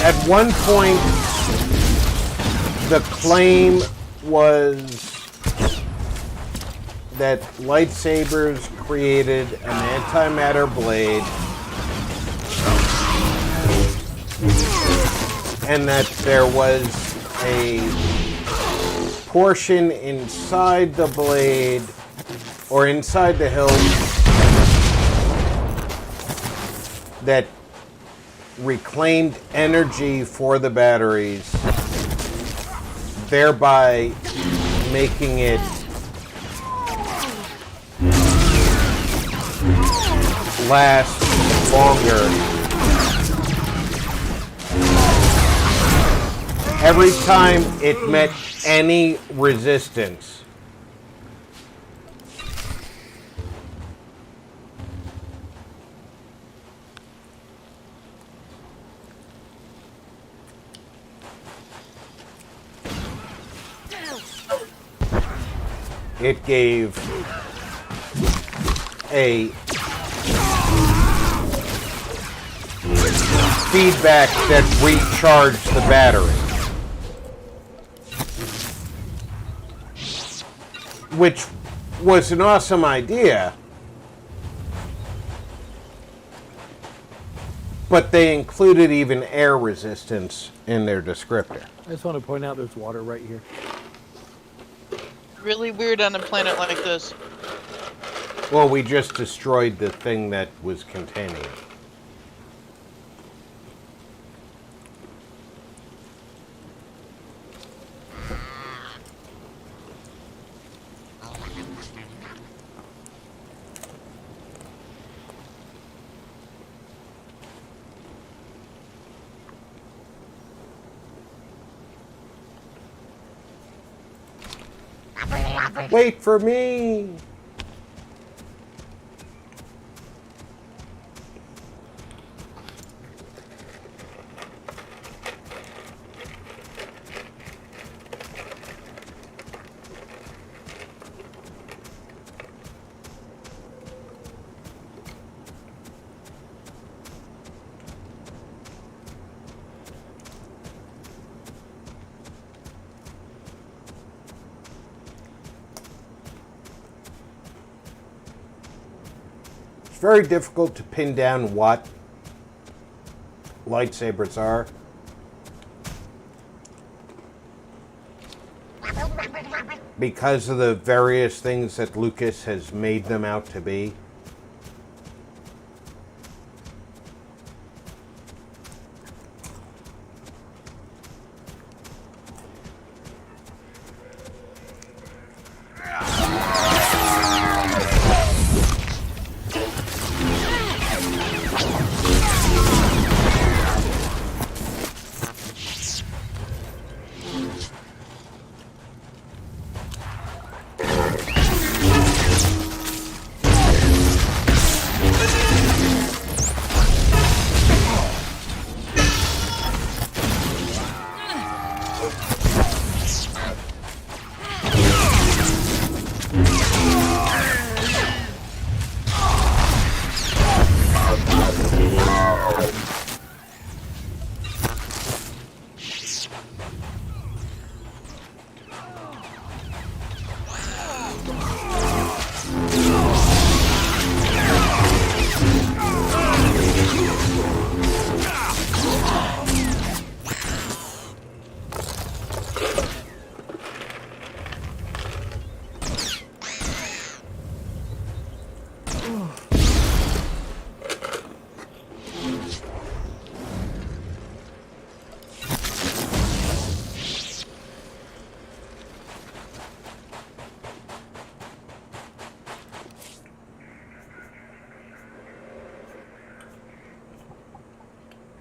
At one point, the claim was that lightsabers created an antimatter blade and that there was a portion inside the blade or inside the hilt that reclaimed energy for the batteries, thereby making it last longer. Every time it met any resistance. It gave a feedback that recharged the battery, which was an awesome idea, but they included even air resistance in their descriptor. I just want to point out there's water right here. Really weird on a planet like this. Well, we just destroyed the thing that was containing it. Wait for me! very difficult to pin down what lightsabers are. Because of the various things that Lucas has made them out to be.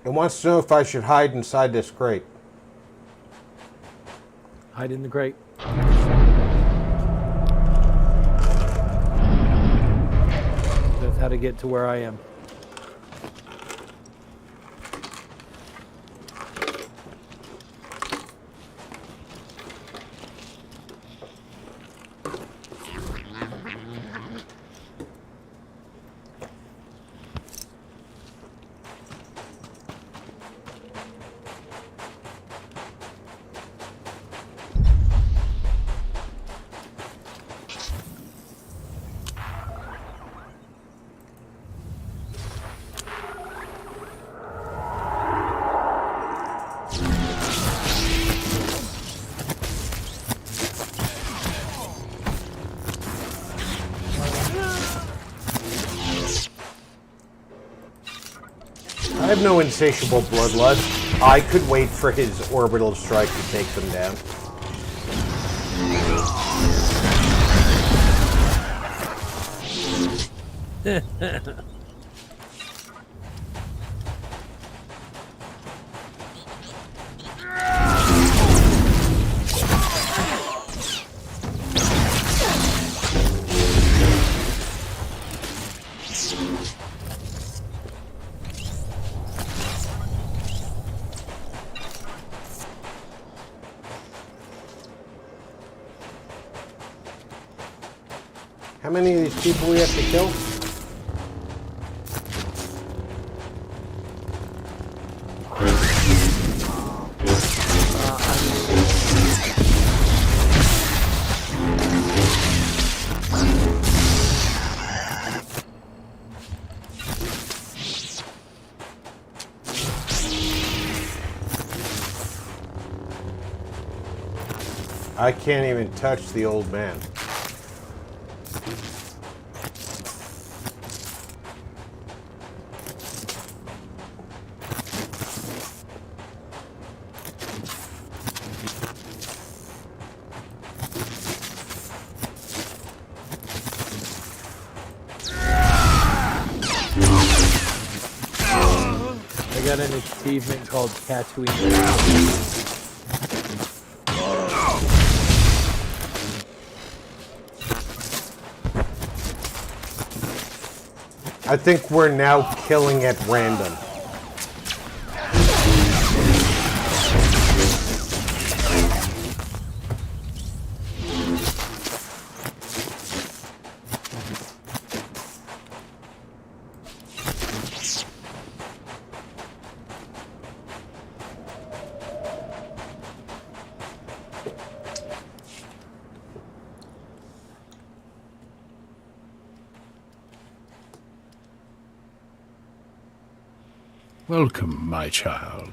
It wants to know if I should hide inside this crate. Hide in the crate. That's how to get to where I am. I have no insatiable bloodlust. I could wait for his orbital strike to take them down. How many of these people we have to kill? I can't even touch the old man. I got an achievement called Tatooine. I think we're now killing at random. Welcome, my child.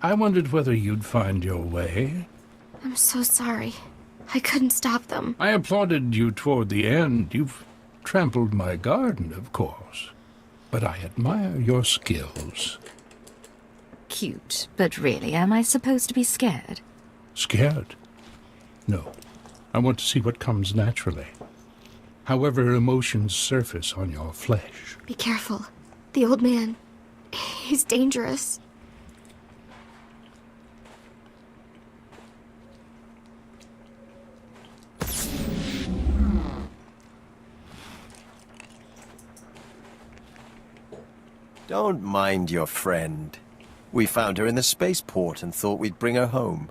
I wondered whether you'd find your way. I'm so sorry. I couldn't stop them. I applauded you toward the end. You've trampled my garden, of course. But I admire your skills. Cute, but really, am I supposed to be scared? Scared? No. I want to see what comes naturally. However emotions surface on your flesh. Be careful. The old man, he's dangerous. Don't mind your friend. We found her in the spaceport and thought we'd bring her home.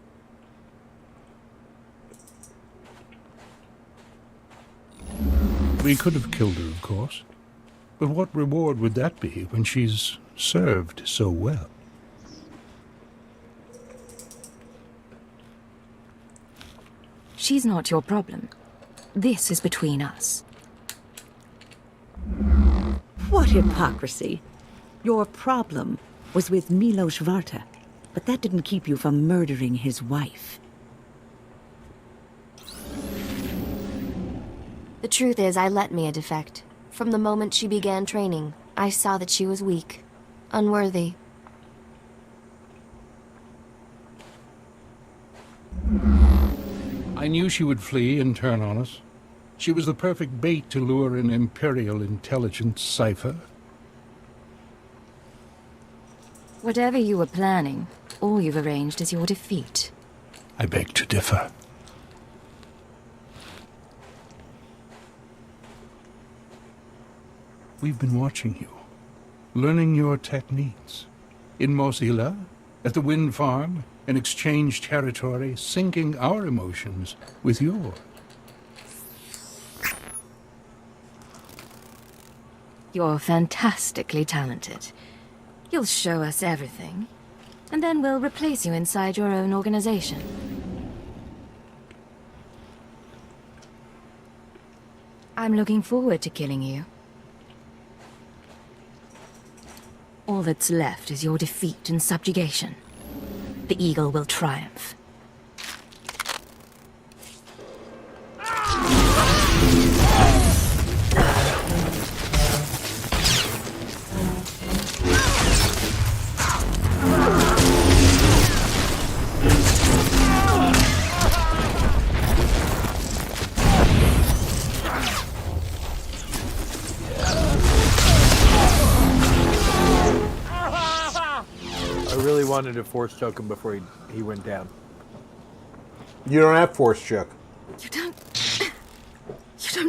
We could have killed her, of course. But what reward would that be when she's served so well? She's not your problem. This is between us. What hypocrisy. Your problem was with Milos Varta, but that didn't keep you from murdering his wife. The truth is, I let Mia defect. From the moment she began training, I saw that she was weak, unworthy. I knew she would flee and turn on us. She was the perfect bait to lure an Imperial intelligence cipher. Whatever you were planning, all you've arranged is your defeat. I beg to differ. We've been watching you, learning your techniques. In Mosila, at the wind farm, in exchange territory, syncing our emotions with yours. You're fantastically talented. You'll show us everything, and then we'll replace you inside your own organization. I'm looking forward to killing you. All that's left is your defeat and subjugation. The Eagle will triumph. Wanted to force choke him before he went down. You don't have force choke. You don't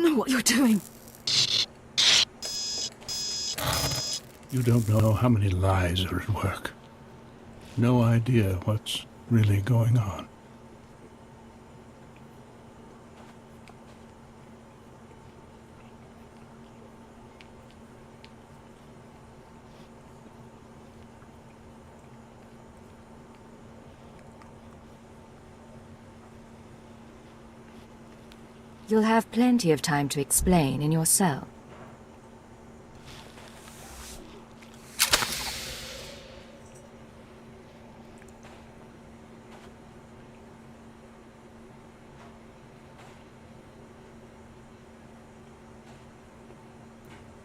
know what you're doing. You don't know how many lies are at work. No idea what's really going on. You'll have plenty of time to explain in your cell.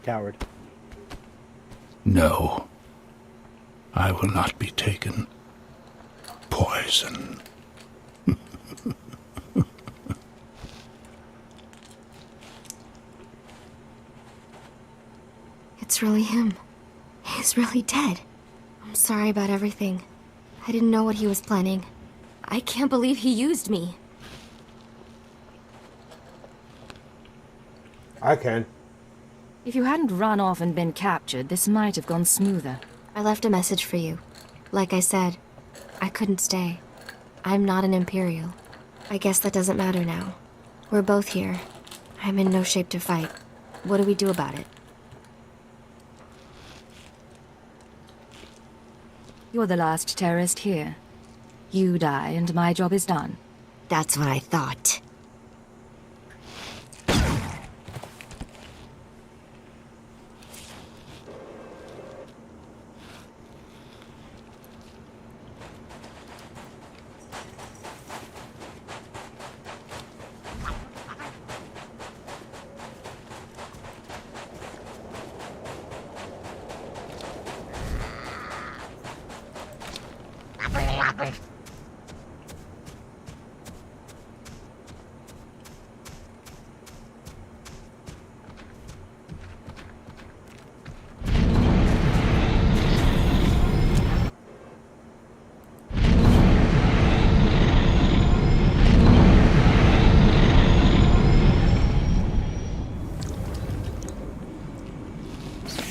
Coward. No. I will not be taken. Poison. It's really him. He's really dead. I'm sorry about everything. I didn't know what he was planning. I can't believe he used me. I can. If you hadn't run off and been captured, this might have gone smoother. I left a message for you. Like I said, I couldn't stay. I'm not an Imperial. I guess that doesn't matter now. We're both here. I'm in no shape to fight. What do we do about it? You're the last terrorist here. You die and my job is done. That's what I thought.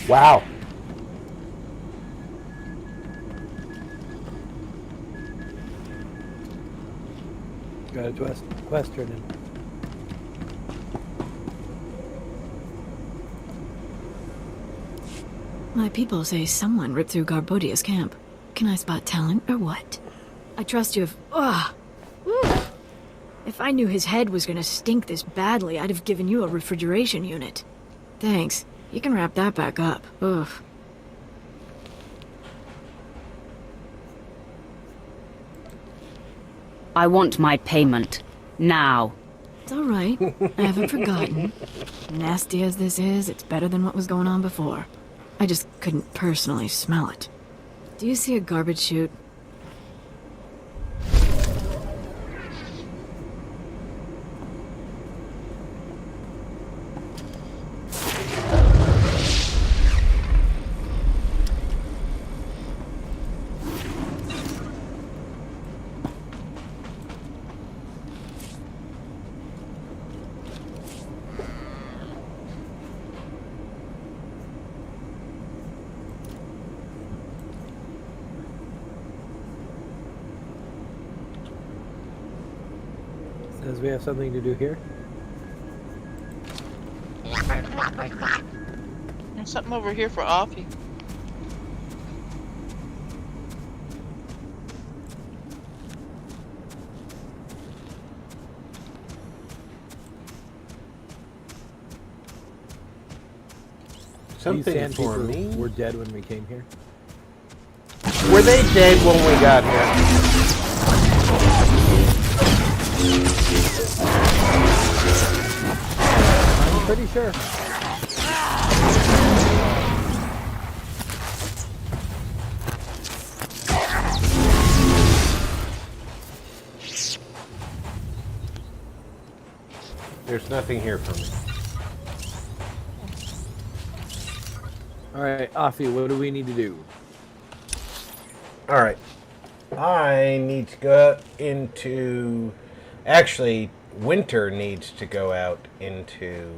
Wow. Got a question. My people say someone ripped through Garbodia's camp. Can I spot talent or what? I trust you if... Ugh! If I knew his head was gonna stink this badly, I'd have given you a refrigeration unit. Thanks. You can wrap that back up. Ugh. I want my payment. Now. It's all right. I haven't forgotten. Nasty as this is, it's better than what was going on before. I just couldn't personally smell it. Do you see a garbage chute? Says we have something to do here. There's something over here for Offie. Something These for sand me? people were dead when we came here. Were they dead when we got here? I'm pretty sure. There's nothing here for me. Alright, Offie, what do we need to do? Alright. I need to go out into... Actually, Winter needs to go out into...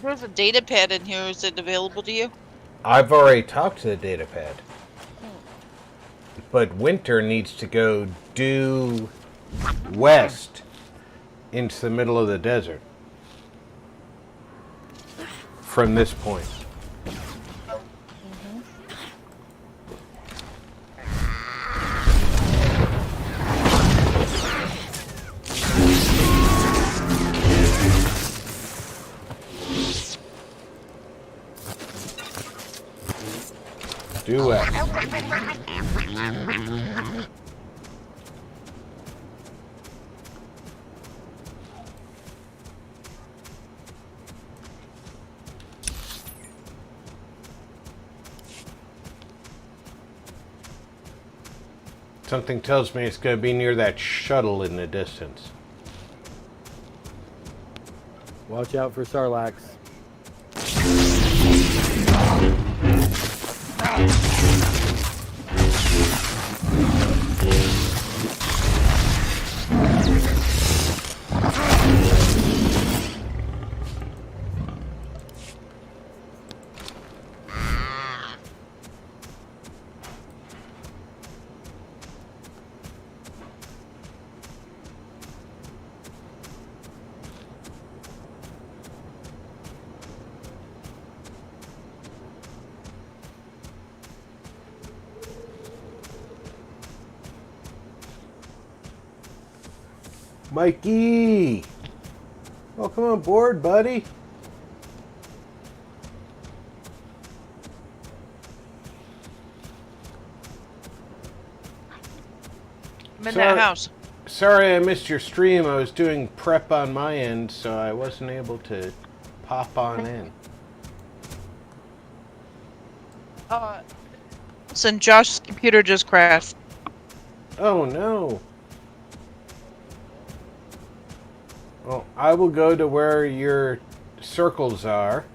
There's a data pad in here. Is it available to you? I've already talked to the data pad. But Winter needs to go due west into the middle of the desert. From this point. Do it. Something tells me it's going to be near that shuttle in the distance. Watch out for Sarlacc. Mikey! Welcome on board, buddy. I'm in that house. Sorry I missed your stream. I was doing prep on my end, so I wasn't able to pop on in. Listen, Josh's computer just crashed. Oh no. Well, I will go to where your circles are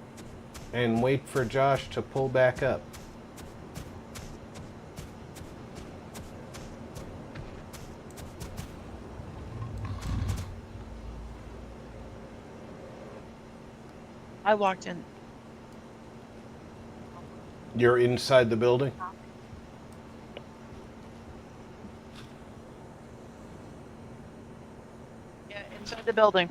and wait for Josh to pull back up. I walked in. You're inside the building? Yeah, inside the building.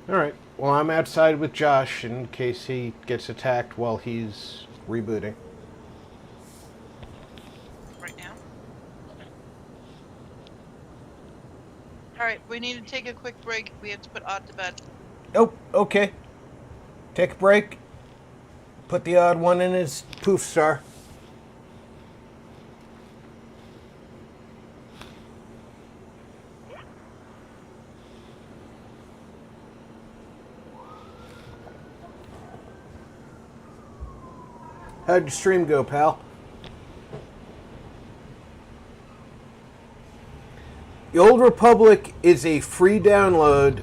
Alright. Well, I'm outside with Josh in case he gets attacked while he's rebooting. Right now. Alright, we need to take a quick break. We have to put Odd to bed. Oh, okay. Take a break. Put the odd one in his poof star. How'd your stream go, pal? The Old Republic is a free download,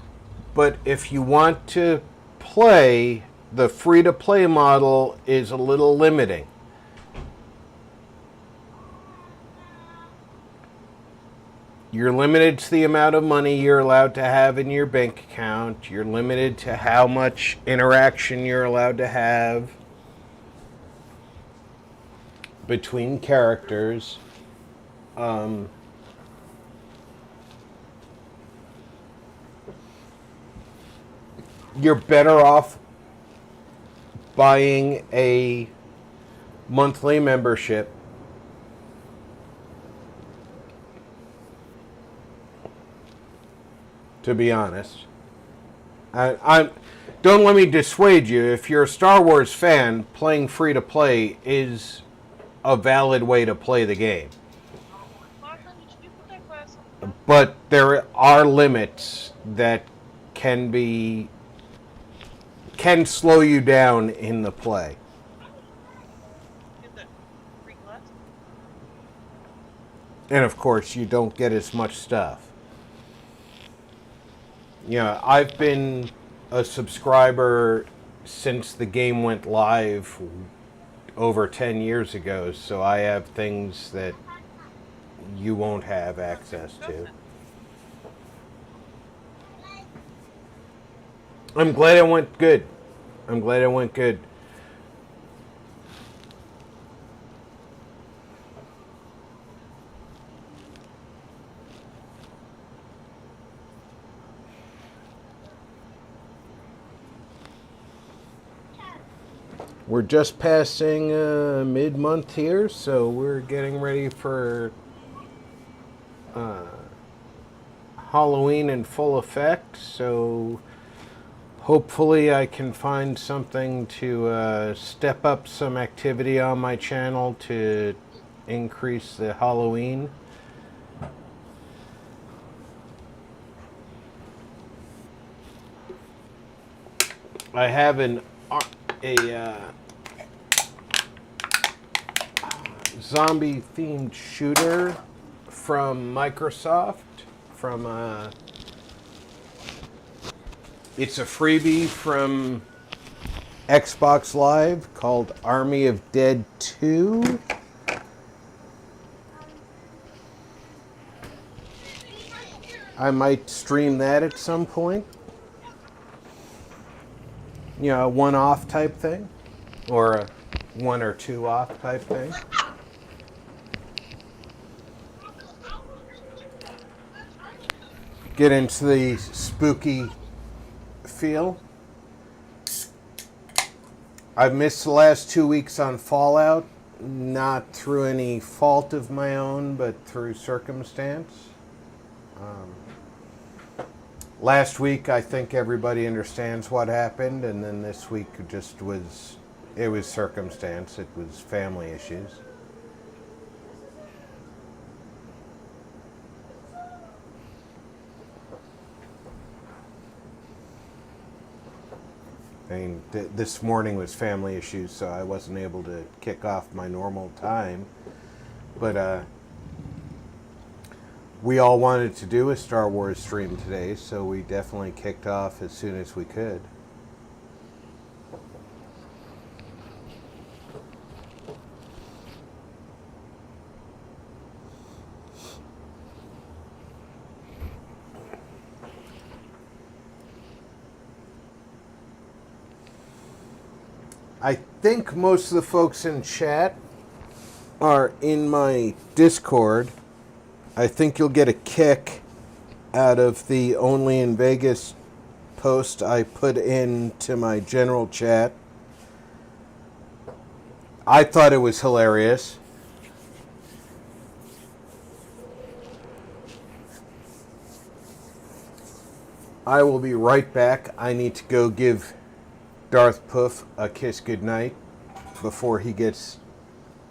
but if you want to play, the free-to-play model is a little limiting. You're limited to the amount of money you're allowed to have in your bank account. You're limited to how much interaction you're allowed to have between characters. You're better off buying a monthly membership to be honest. Don't let me dissuade you. If you're a Star Wars fan, playing free to play is a valid way to play the game. But there are limits that can slow you down in the play. And of course, you don't get as much stuff. You know, I've been a subscriber since the game went live over 10 years ago, so I have things that you won't have access to. I'm glad it went good. I'm glad it went good. We're just passing mid-month here, so we're getting ready for Halloween in full effect, so hopefully I can find something to step up some activity on my channel to increase the Halloween. I have a zombie-themed shooter from Microsoft. It's a freebie from Xbox Live called Army of Dead 2. I might stream that at some point. You know, a one-off type thing, or a one or two off type thing. Get into the spooky feel. I've missed the last 2 weeks on Fallout, not through any fault of my own, but through circumstance. Last week, I think everybody understands what happened, and then this week it was circumstance. It was family issues. I mean, this morning was family issues, so I wasn't able to kick off my normal time. But we all wanted to do a Star Wars stream today, so we definitely kicked off as soon as we could. I think most of the folks in chat are in my Discord. I think you'll get a kick out of the Only in Vegas post I put into my general chat. I thought it was hilarious. I will be right back. I need to go give Darth Poof a kiss goodnight before he gets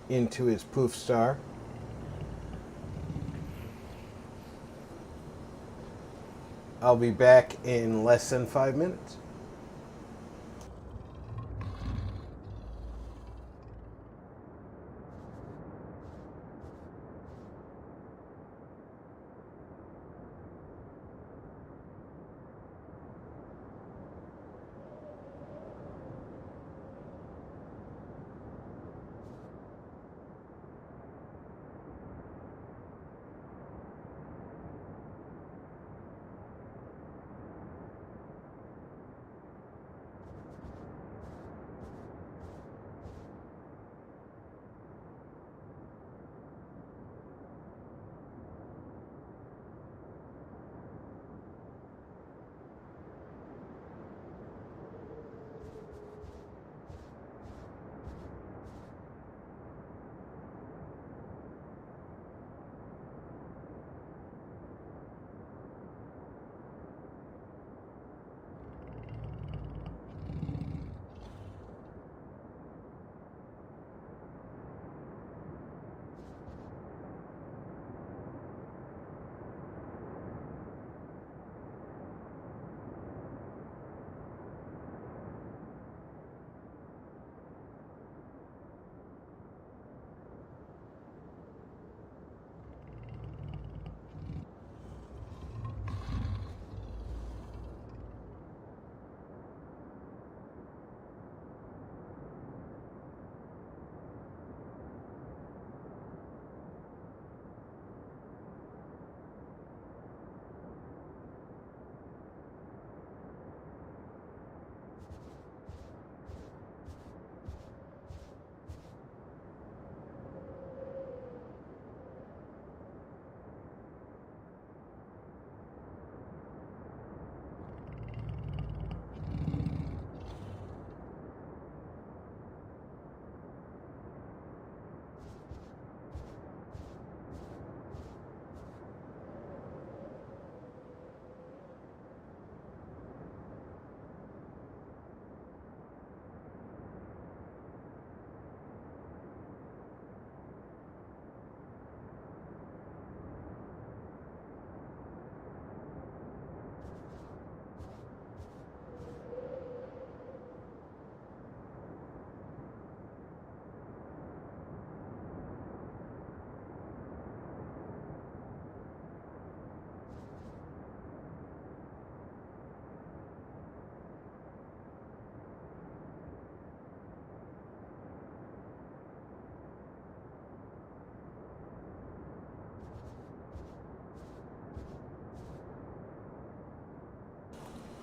into his poof star. I'll be back in less than 5 minutes.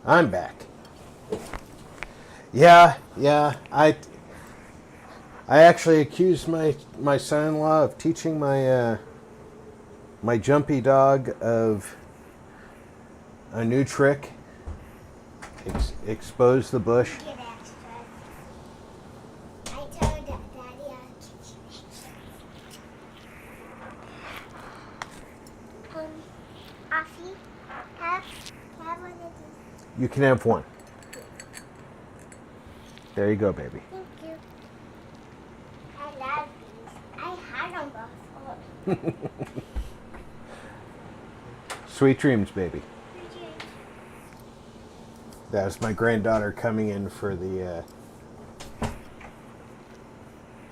I'm back. Yeah. I actually accused my son-in-law of teaching my my jumpy dog of a new trick. Expose the bush. You can have one. There you go, baby. Thank you. I love these. I had them before. Sweet dreams, baby. That was my granddaughter coming in for the...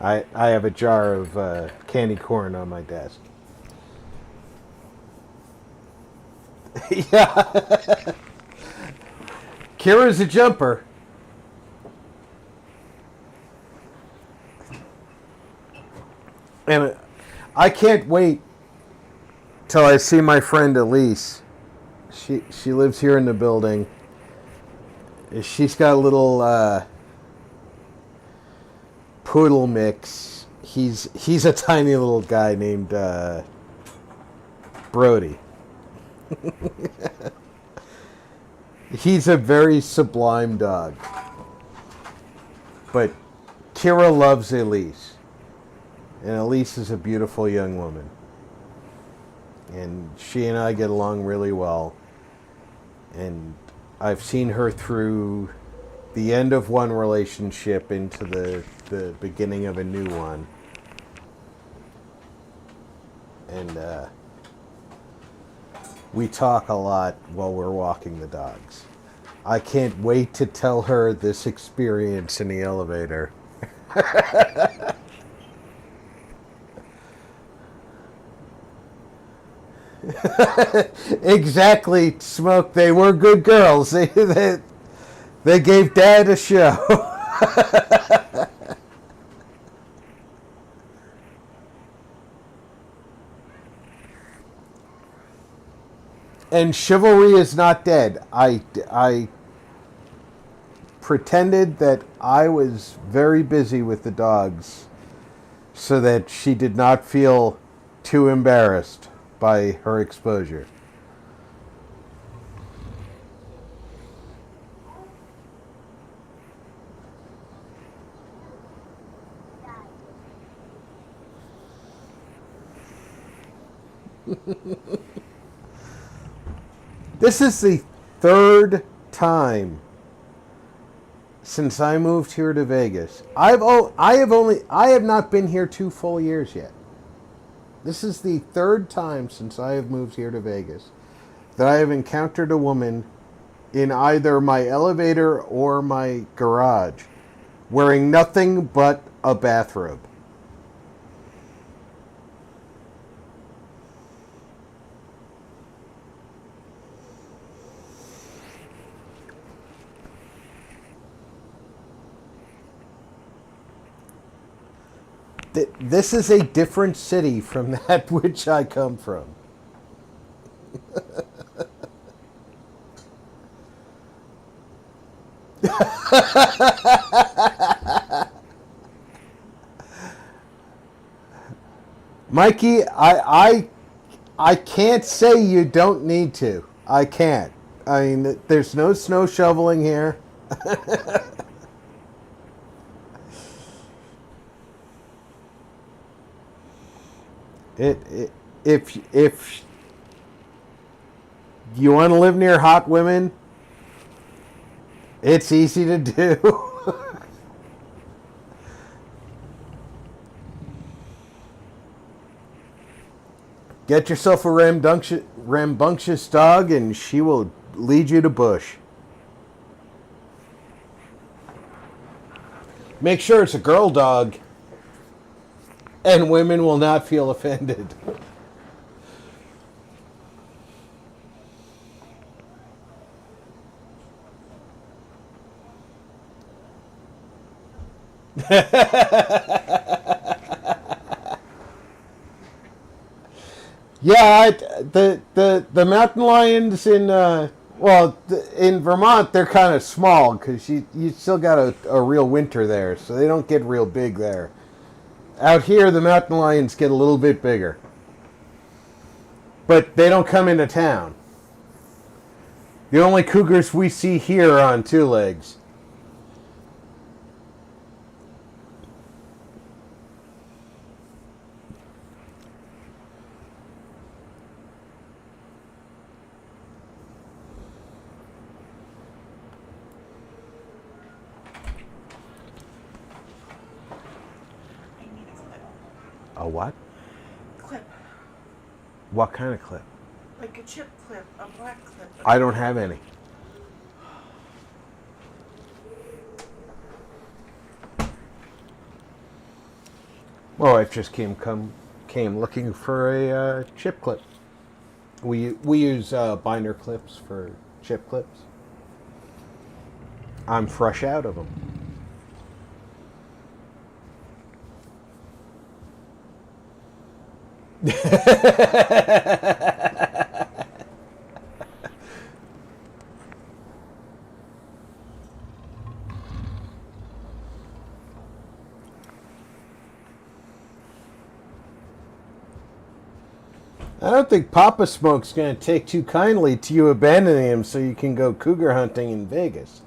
I have a jar of candy corn on my desk. Yeah. Kira's a jumper. And I can't wait till I see my friend Elise. She lives here in the building. She's got a little poodle mix. He's a tiny little guy named Brody. He's a very sublime dog. But Kira loves Elise. And Elise is a beautiful young woman. And she and I get along really well. And I've seen her through the end of one relationship into the beginning of a new one. And we talk a lot while we're walking the dogs. I can't wait to tell her this experience in the elevator. Exactly, Smoke. They were good girls. They gave Dad a show. And chivalry is not dead. I pretended that I was very busy with the dogs so that she did not feel too embarrassed by her exposure. This is the third time since I moved here to Vegas. I have not been here 2 full years yet. This is the third time since I have moved here to Vegas that I have encountered a woman in either my elevator or my garage wearing nothing but a bathrobe. This is a different city from that which I come from. Mikey, I can't say you don't need to. I can't. I mean, there's no snow shoveling here. If you want to live near hot women, it's easy to do. Get yourself a rambunctious dog and she will lead you to bush. Make sure it's a girl dog. And women will not feel offended. Yeah, the mountain lions in in Vermont, they're kind of small because you still got a real winter there, so they don't get real big there. Out here, the mountain lions get a little bit bigger. But they don't come into town. The only cougars we see here are on 2 legs. A what? Clip. What kind of clip? Like a chip clip, a black clip. I don't have any. My wife just came looking for a chip clip. We use binder clips for chip clips. I'm fresh out of them. I don't think Papa Smoke's going to take too kindly to you abandoning him so you can go cougar hunting in Vegas.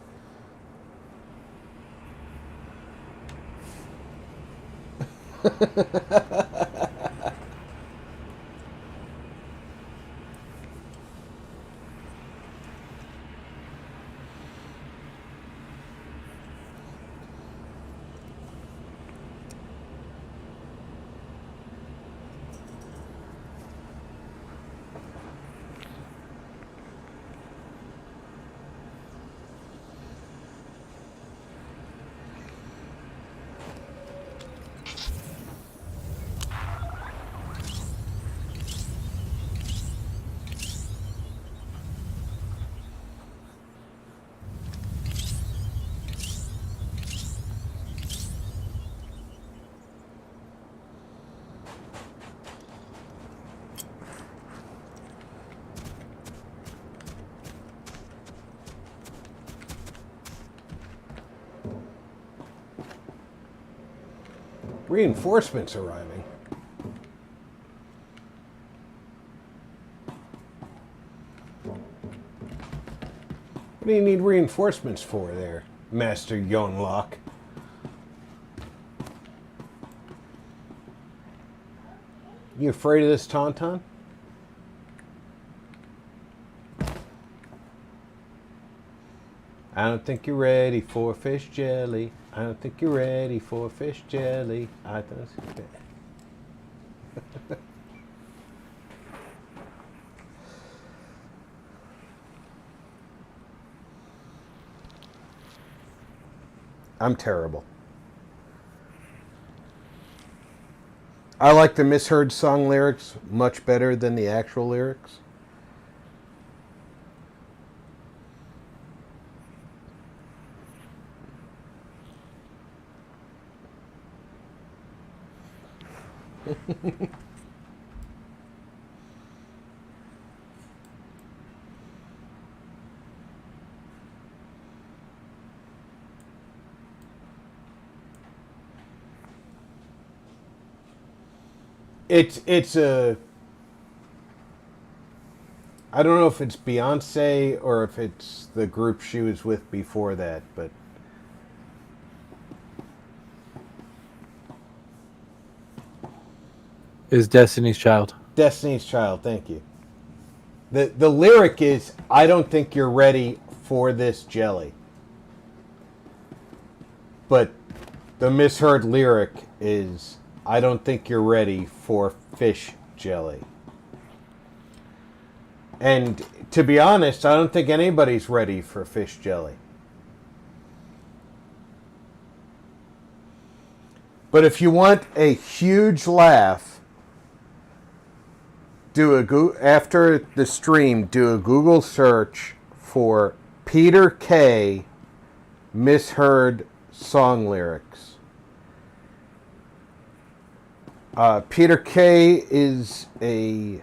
Reinforcements arriving. What do you need reinforcements for there, Master Yonlock? You afraid of this Tauntaun? I don't think you're ready for fish jelly. I don't think you're ready for fish jelly. I don't. I'm terrible. I like the misheard song lyrics much better than the actual lyrics. It's a, I don't know if it's Beyonce or if it's the group she was with before that, but Is Destiny's Child. Destiny's Child, thank you. The lyric is, I don't think you're ready for this jelly. But the misheard lyric is, I don't think you're ready for fish jelly. And to be honest, I don't think anybody's ready for fish jelly. But if you want a huge laugh, after the stream, do a Google search for Peter Kay misheard song lyrics. Peter Kay is a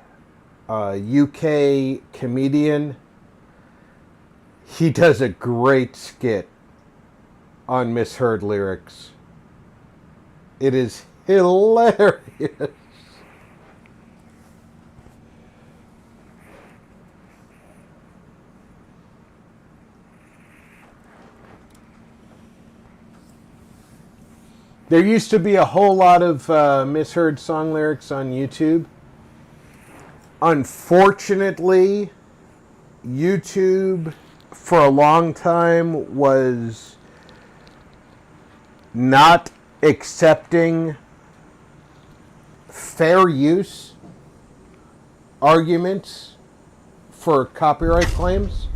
UK comedian. He does a great skit on misheard lyrics. It is hilarious. There used to be a whole lot of misheard song lyrics on YouTube. Unfortunately, YouTube for a long time was not accepting fair use arguments for copyright claims.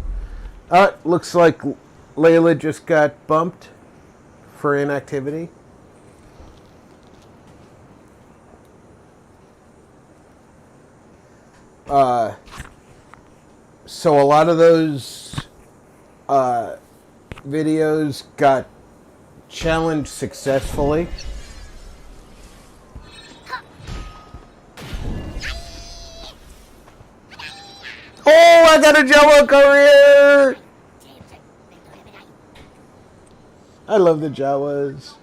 Looks like Leila just got bumped for inactivity. So a lot of those videos got challenged successfully. Oh, I got a Jaguar career! I love the Jawas.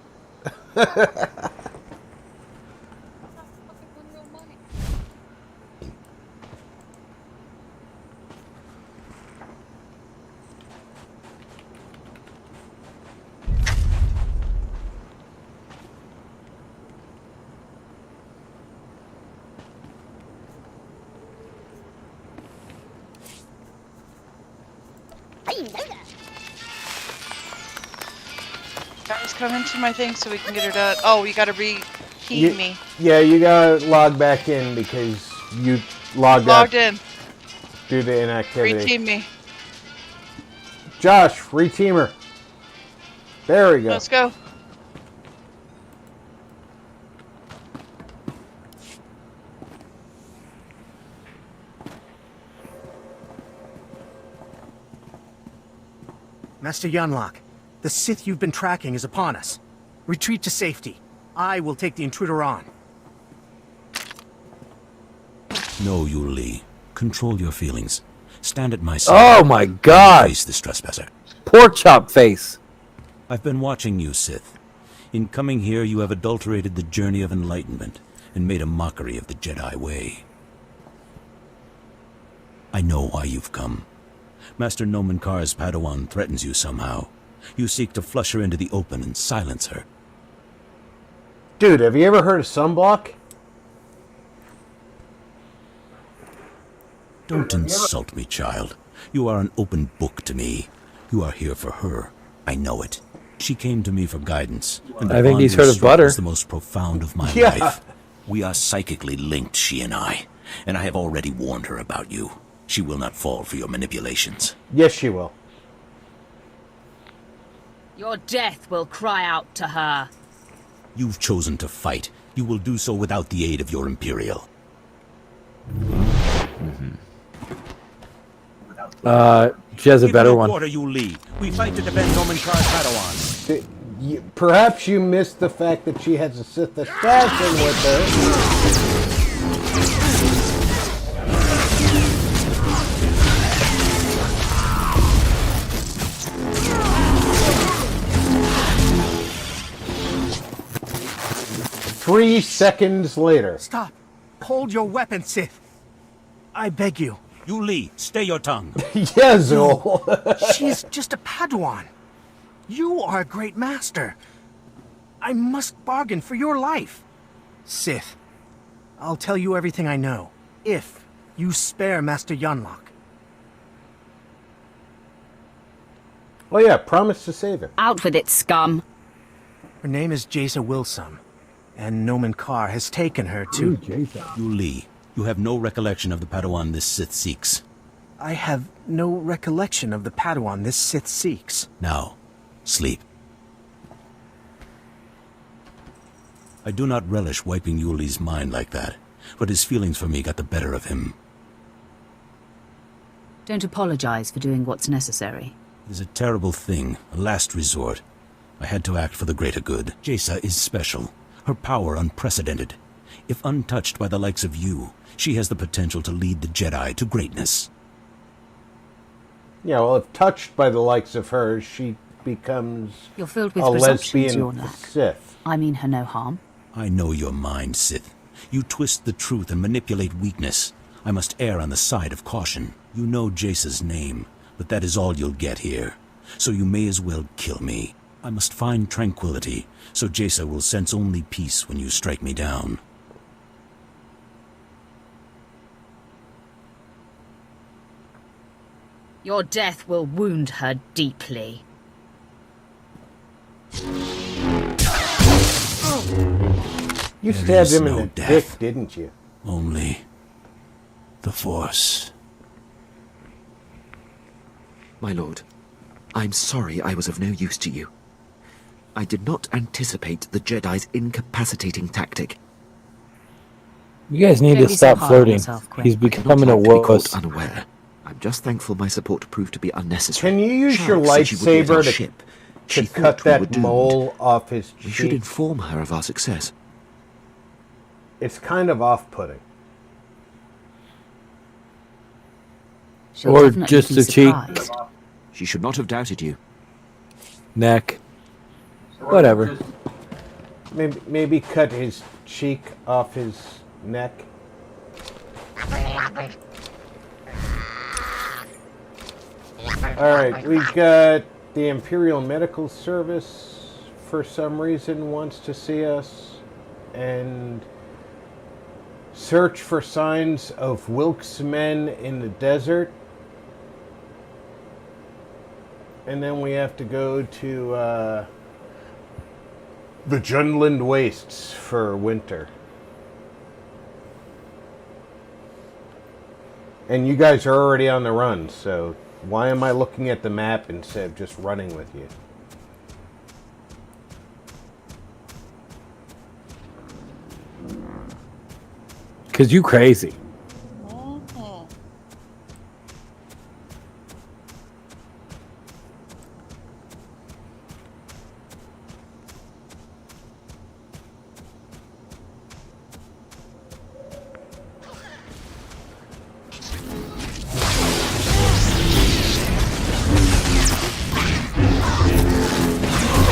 Guys, come into my thing so we can get her done. Oh, you gotta reheat me. Yeah, you gotta log back in because you logged Logged in. Due to inactivity. Reteam me. Josh, reteamer. There we go. Let's go. Master Yunlock, the Sith you've been tracking is upon us. Retreat to safety. I will take the intruder on. No, Yuli. Control your feelings. Stand at my side. Oh my god! Face this trespasser. Pork chop face. I've been watching you, Sith. In coming here, you have adulterated the journey of enlightenment and made a mockery of the Jedi way. I know why you've come. Master Nomen Kar's Padawan threatens you somehow. You seek to flush her into the open and silence her. Dude, have you ever heard of sunblock? Don't insult me, child. You are an open book to me. You are here for her. I know it. She came to me for guidance. And I think he's heard of butter. Was the most profound of my life. We are psychically linked, she and I have already warned her about you. She will not fall for your manipulations. Yes, she will. Your death will cry out to her. You've chosen to fight. You will do so without the aid of your Imperial. She has a better one. Order you lead. We fight to defend Nomen Kar's Padawan. Perhaps you missed the fact that she has a Sith assassin with her. 3 seconds later. Stop. Hold your weapon, Sith. I beg you. Yuli, stay your tongue. Yes, no. She's just a Padawan. You are a great master. I must bargain for your life. Sith, I'll tell you everything I know, if you spare Master Yunlock. Oh yeah, promise to save him. Out with it, scum. Her name is Jaisa Wilsum, and Nomen Kar has taken her to... Yuli, you have no recollection of the Padawan this Sith seeks. I have no recollection of the Padawan this Sith seeks. Now, sleep. I do not relish wiping Yuli's mind like that, but his feelings for me got the better of him. Don't apologize for doing what's necessary. It is a terrible thing, a last resort. I had to act for the greater good. Jaisa is special, her power unprecedented. If untouched by the likes of you, she has the potential to lead the Jedi to greatness. Yeah, well, if touched by the likes of her, she becomes You're filled with a presumptions, lesbian Yornak. Sith. I mean her no harm. I know your mind, Sith. You twist the truth and manipulate weakness. I must err on the side of caution. You know Jaisa's name, but that is all you'll get here. So you may as well kill me. I must find tranquility, so Jaisa will sense only peace when you strike me down. Your death will wound her deeply. You stabbed him in the dick, didn't you? Only the Force. My lord, I'm sorry I was of no use to you. I did not anticipate the Jedi's incapacitating tactic. You guys need to stop flirting. He's becoming a wuss. Unaware. I'm just thankful my support proved to be unnecessary. Can you use Shark your said she would be at our lightsaber ship. She to cut thought we were that doomed. mole off his We should cheek? inform her of our success. It's kind of off-putting. She'll Or definitely just be the cheek. surprised. She should not have doubted you. Neck. Whatever. Maybe cut his cheek off his neck. Alright, we got the Imperial Medical Service for some reason wants to see us. And search for signs of Wilkes men in the desert. And then we have to go to the Junland Wastes for winter. And you guys are already on the run, so why am I looking at the map instead of just running with you? Because you crazy.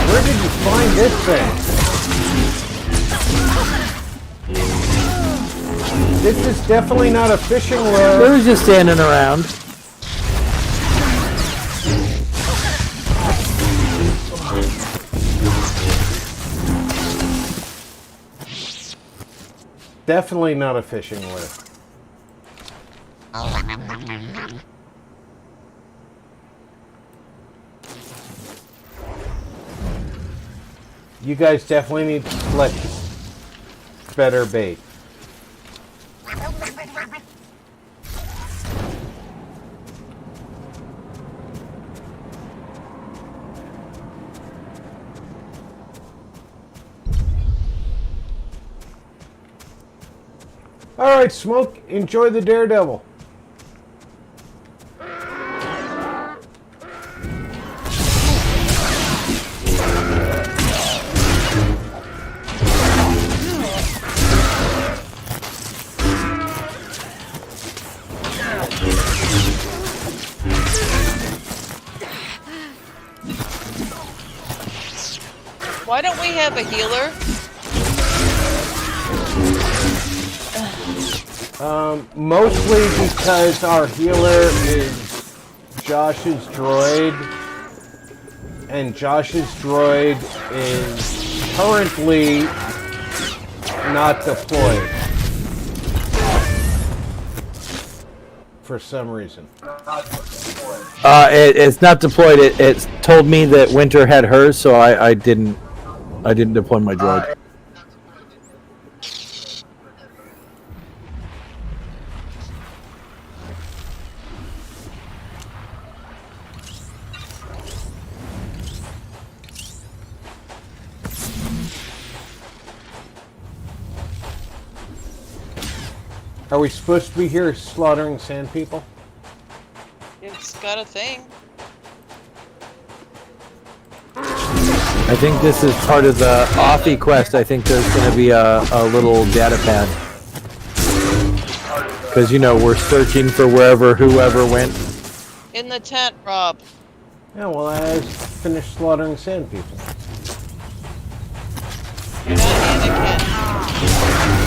Where did you find this thing? This is definitely not a fishing lure. They was just standing around. Definitely not a fishing lure. You guys definitely need to select better bait. Alright, Smoke, enjoy the Daredevil. Why don't we have a healer? Mostly because our healer is Josh's droid, and Josh's droid is currently not deployed for some reason. It's not deployed. It told me that Winter had hers, so I didn't deploy my droid. Are we supposed to be here slaughtering sand people? It's got a thing. I think this is part of the Offie quest. I think there's going to be a little data pad. Because, you know, we're searching for whoever went. In the tent, Rob. Yeah, well, I finished slaughtering sand people. You're not Anakin.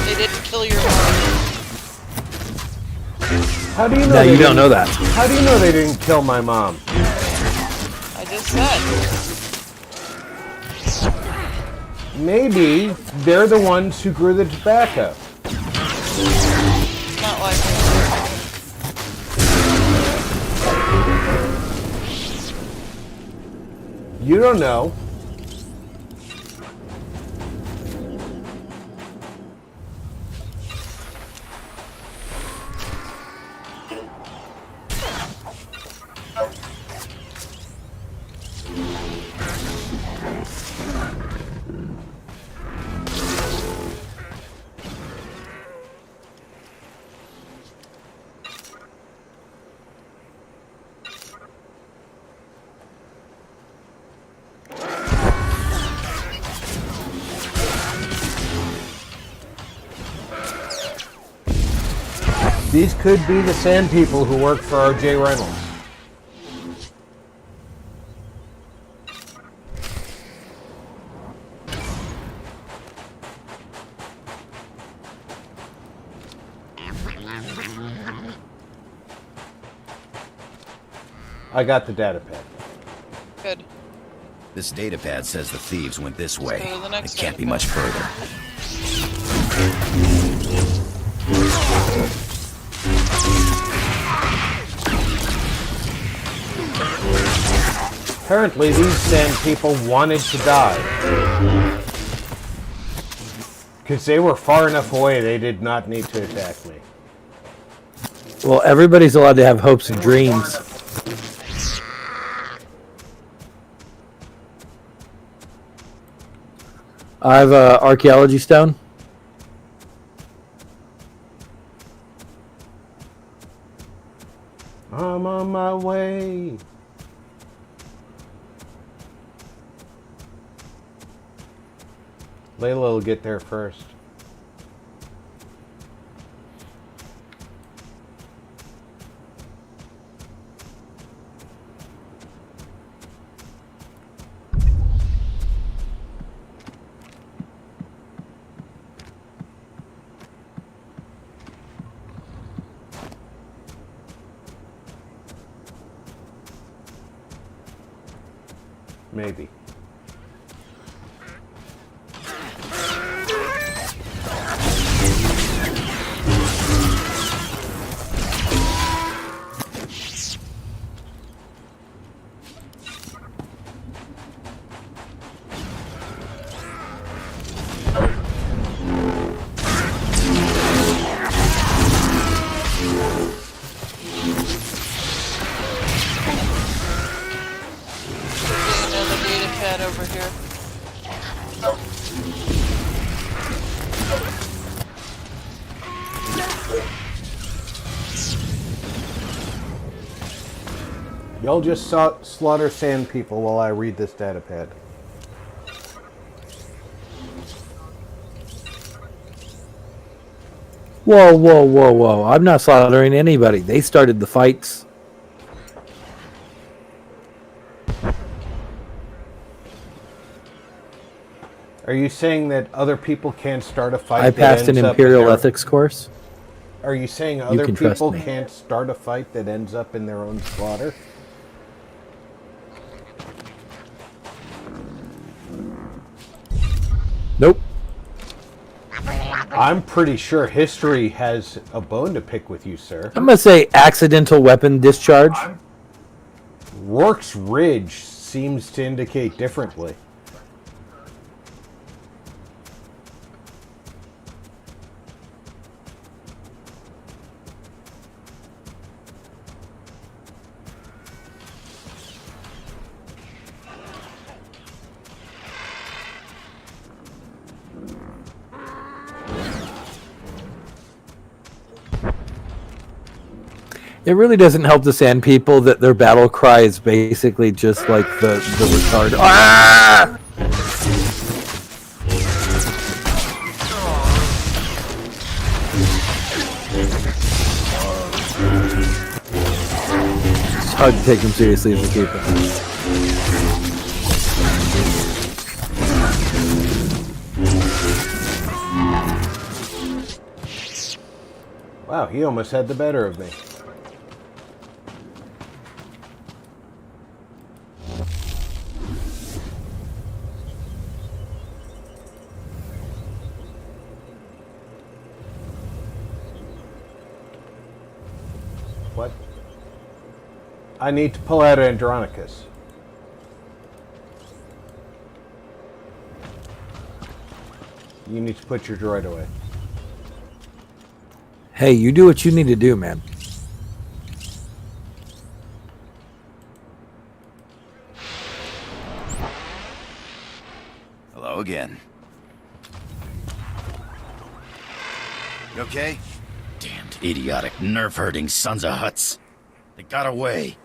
They didn't kill your mom. How do you know? No, you don't know that. How do you know they didn't kill my mom? I just said. Maybe they're the ones who grew the tobacco. Not like You don't know. These could be the sand people who work for R.J. Reynolds. I got the data pad. Good. This datapad says the thieves went this way. go to the next It can't be much further. Apparently these sand people wanted to die. Because they were far enough away, they did not need to attack me. Well, everybody's allowed to have hopes and dreams. I have an archaeology stone. I'm on my way. Leila will get there first. Maybe. Over here. Y'all just slaughter sand people while I read this data pad. Whoa, whoa, whoa, whoa. I'm not slaughtering anybody. They started the fights. Are you saying that other people can't start a fight? I passed an Imperial ethics course. Are you saying other can trust people me. can't start a fight that ends up in their own slaughter? Nope. I'm pretty sure history has a bone to pick with you, sir. I'm going to say accidental weapon discharge. Rourke's Ridge seems to indicate differently. It really doesn't help the sand people that their battle cry is basically just like the retard. Ah! It's hard to take them seriously as a keeper. Wow, he almost had the better of me. What? I need to pull out Andronicus. You need to put your droid away. Hey, you do what you need to do, man. Hello again. You okay? Damned idiotic, nerve-hurting sons of huts. They got away.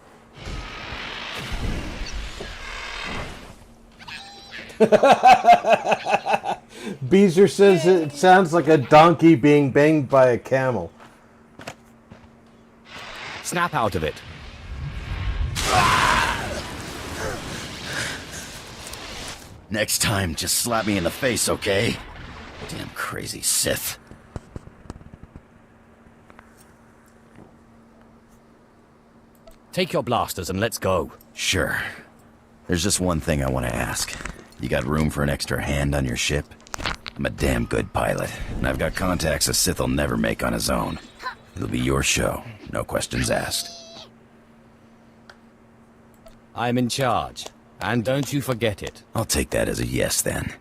Beezer says it sounds like a donkey being banged by a camel. Snap out of it. Next time, just slap me in the face, okay? Damn crazy Sith. Take your blasters and let's go. Sure. There's just one thing I want to ask. You got room for an extra hand on your ship? I'm a damn good pilot, and I've got contacts a Sith will never make on his own. It'll be your show, no questions asked. I'm in charge, and don't you forget it. I'll take that as a yes, then.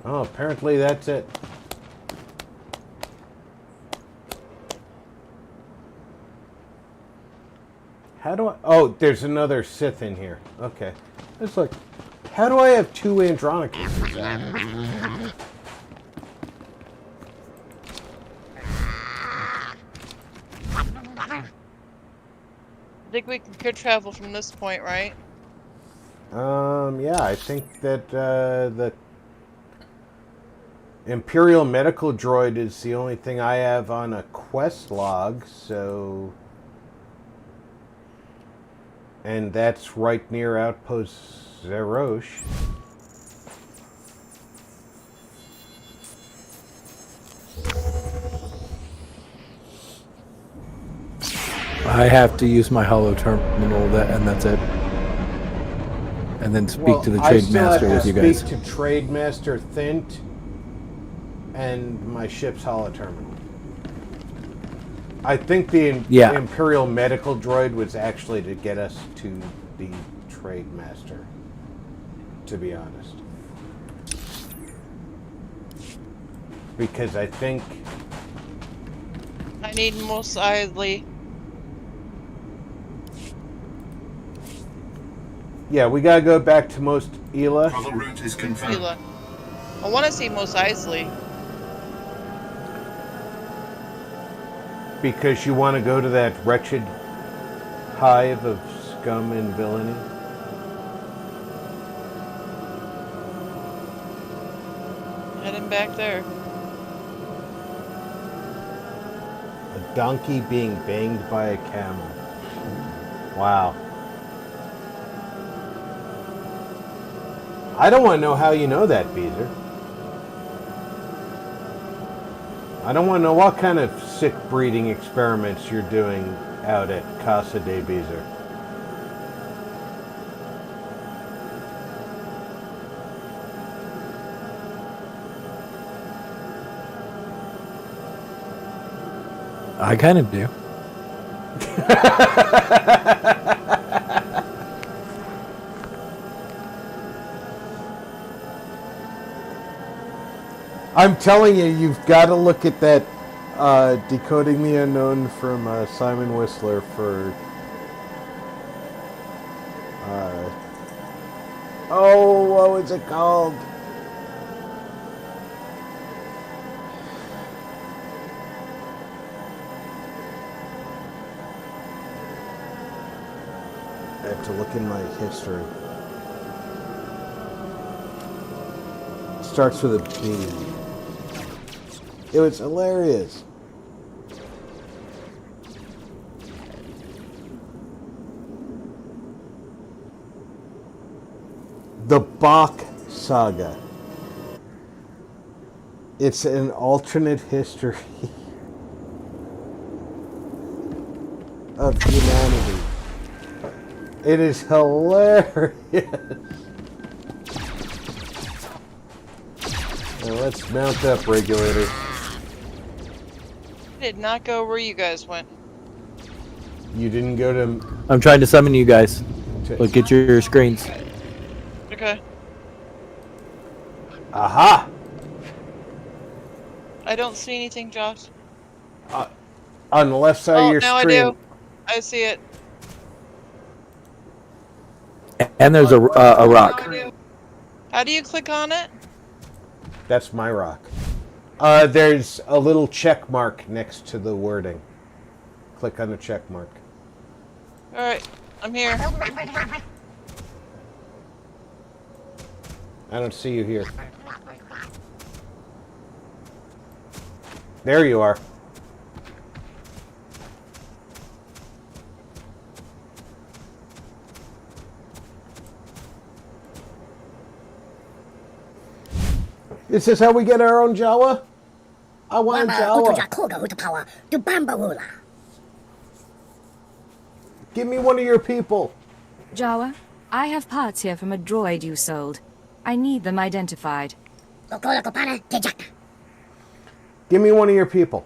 Oh, apparently that's it. How do I... Oh, there's another Sith in here. Okay. It's like, how do I have two Andronicus? I think we could travel from this point, right? Yeah, I think that the Imperial medical droid is the only thing I have on a quest log, so... And that's right near Outpost Zerosh. I have to use my holo terminal, and that's it. And then speak to the trade master with you guys. Speak to Trade Master Thint and my ship's holo terminal. I think the Imperial medical droid was actually to get us to the Trade Master, to be honest. Because I think... I need Mos Eisley. Yeah, we gotta go back to Mos Ela. Travel route is confirmed. Leila. I want to see Mos Eisley. Because you want to go to that wretched hive of scum and villainy? Heading back there. A donkey being banged by a camel. Wow. I don't want to know how you know that, Beezer. I don't want to know what kind of sick breeding experiments you're doing out at Casa de Beezer. I kind of do. I'm telling you, you've got to look at that Decoding the Unknown from Simon Whistler for... oh, what was it called? I have to look in my history. It starts with a B. It was hilarious. The Bach Saga. It's an alternate history of humanity. It is hilarious. Now let's mount up, Regulator. I did not go where you guys went. You didn't go to... I'm trying to summon you guys. Look at your screens. Okay. Aha! I don't see anything, Josh. On the left side of your now screen. I do. I see it. And there's a rock. How do you click on it? That's my rock. There's a little check mark next to the wording. Click on the check mark. Alright, I'm here. I don't see you here. There you are. Is this how we get our own Jawa? I want a Jawa. Give me one of your people. Jawa, I have parts here from a droid you sold. I need them identified. Give me one of your people.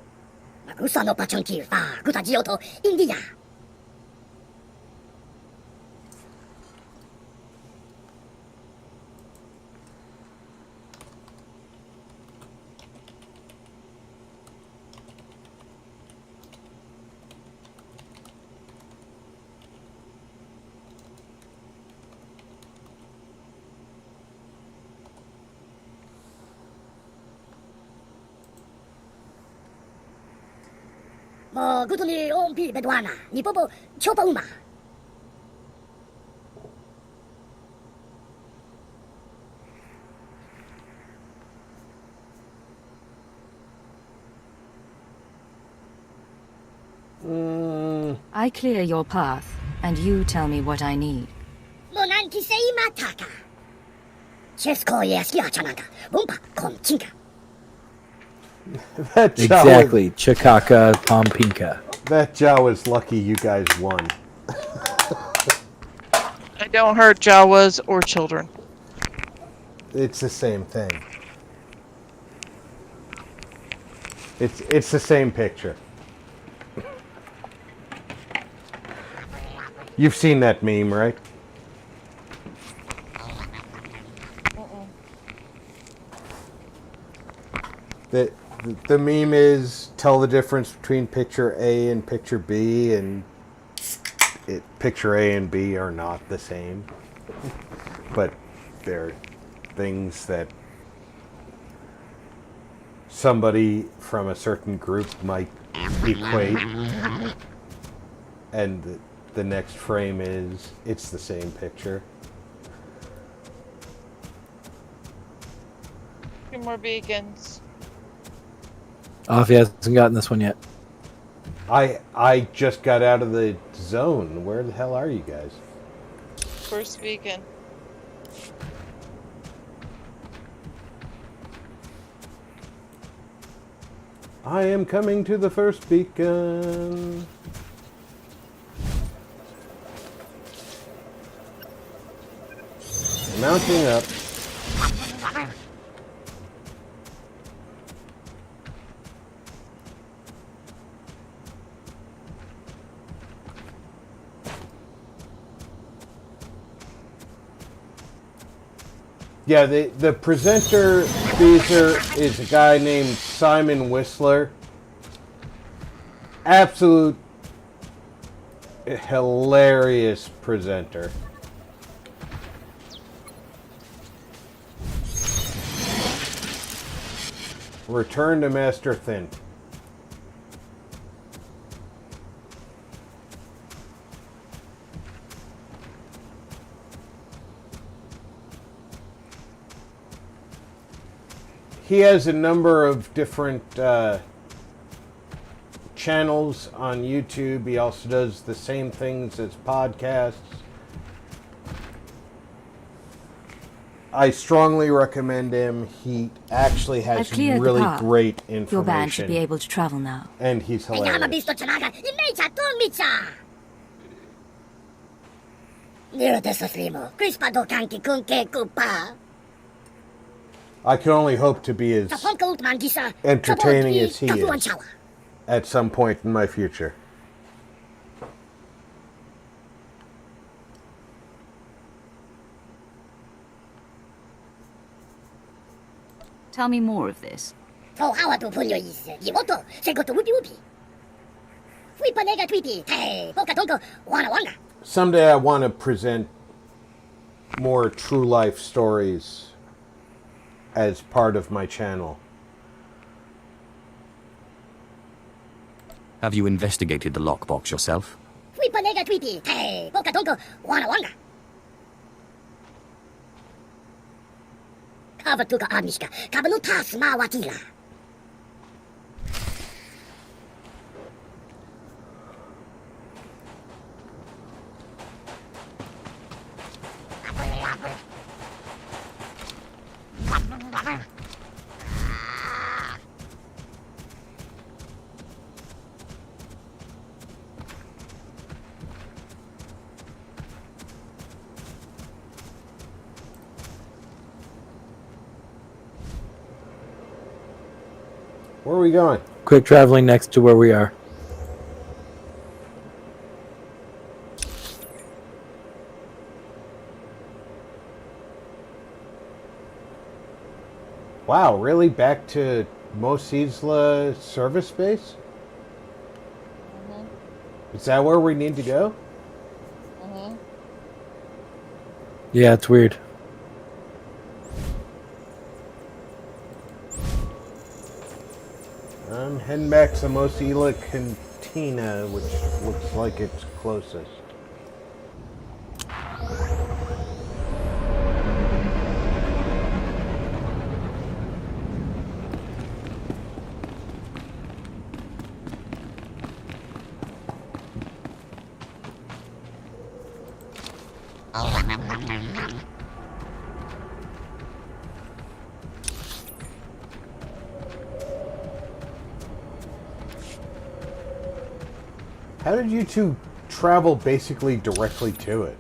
I clear your path, and you tell me what I need. That Jawa, Exactly. Chakaka Pompinka. that Jawa's lucky you guys won. I don't hurt Jawas or children. It's the same thing. It's the same picture. You've seen that meme, right? The meme is tell the difference between picture A and picture B, and picture A and B are not the same. But they're things that somebody from a certain group might equate, and the next frame is it's the same picture. 2 more beacons. Offie hasn't gotten this one yet. I just got out of the zone. Where the hell are you guys? First beacon. I am coming to the first beacon. Mounting up. Yeah, the presenter speaker is a guy named Simon Whistler. Absolute hilarious presenter. Return to Master Thin. He has a number of different channels on YouTube. He also does the same things as podcasts. I strongly recommend him. He actually has I've cleared really the path. great information. Your band should be able to travel now. And he's hilarious. I can only hope to be as entertaining as he is at some point in my future. Tell me more of this. Someday I want to present more true life stories as part of my channel. Have you investigated the lockbox yourself? Where are we going? Quick traveling next to where we are. Wow, really? Back to Mos Isla service base? Is that where we need to go? Yeah, it's weird. I'm heading back to Mos Isla Cantina, which looks like it's closest. How did you two travel basically directly to it?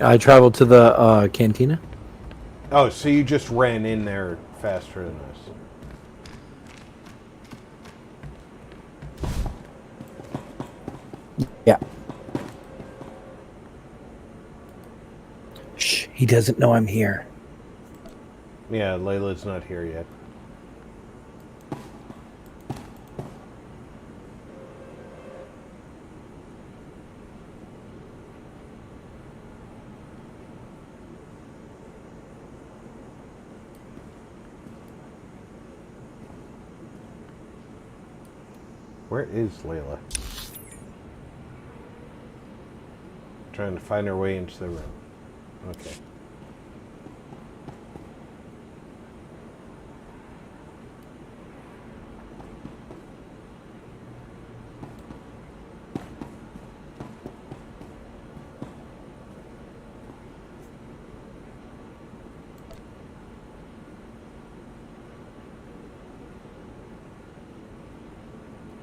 I traveled to the cantina. Oh, so you just ran in there faster than this. Yeah. Shh, he doesn't know I'm here. Yeah, Leila's not here yet. Where is Leila? Trying to find her way into the room. Okay.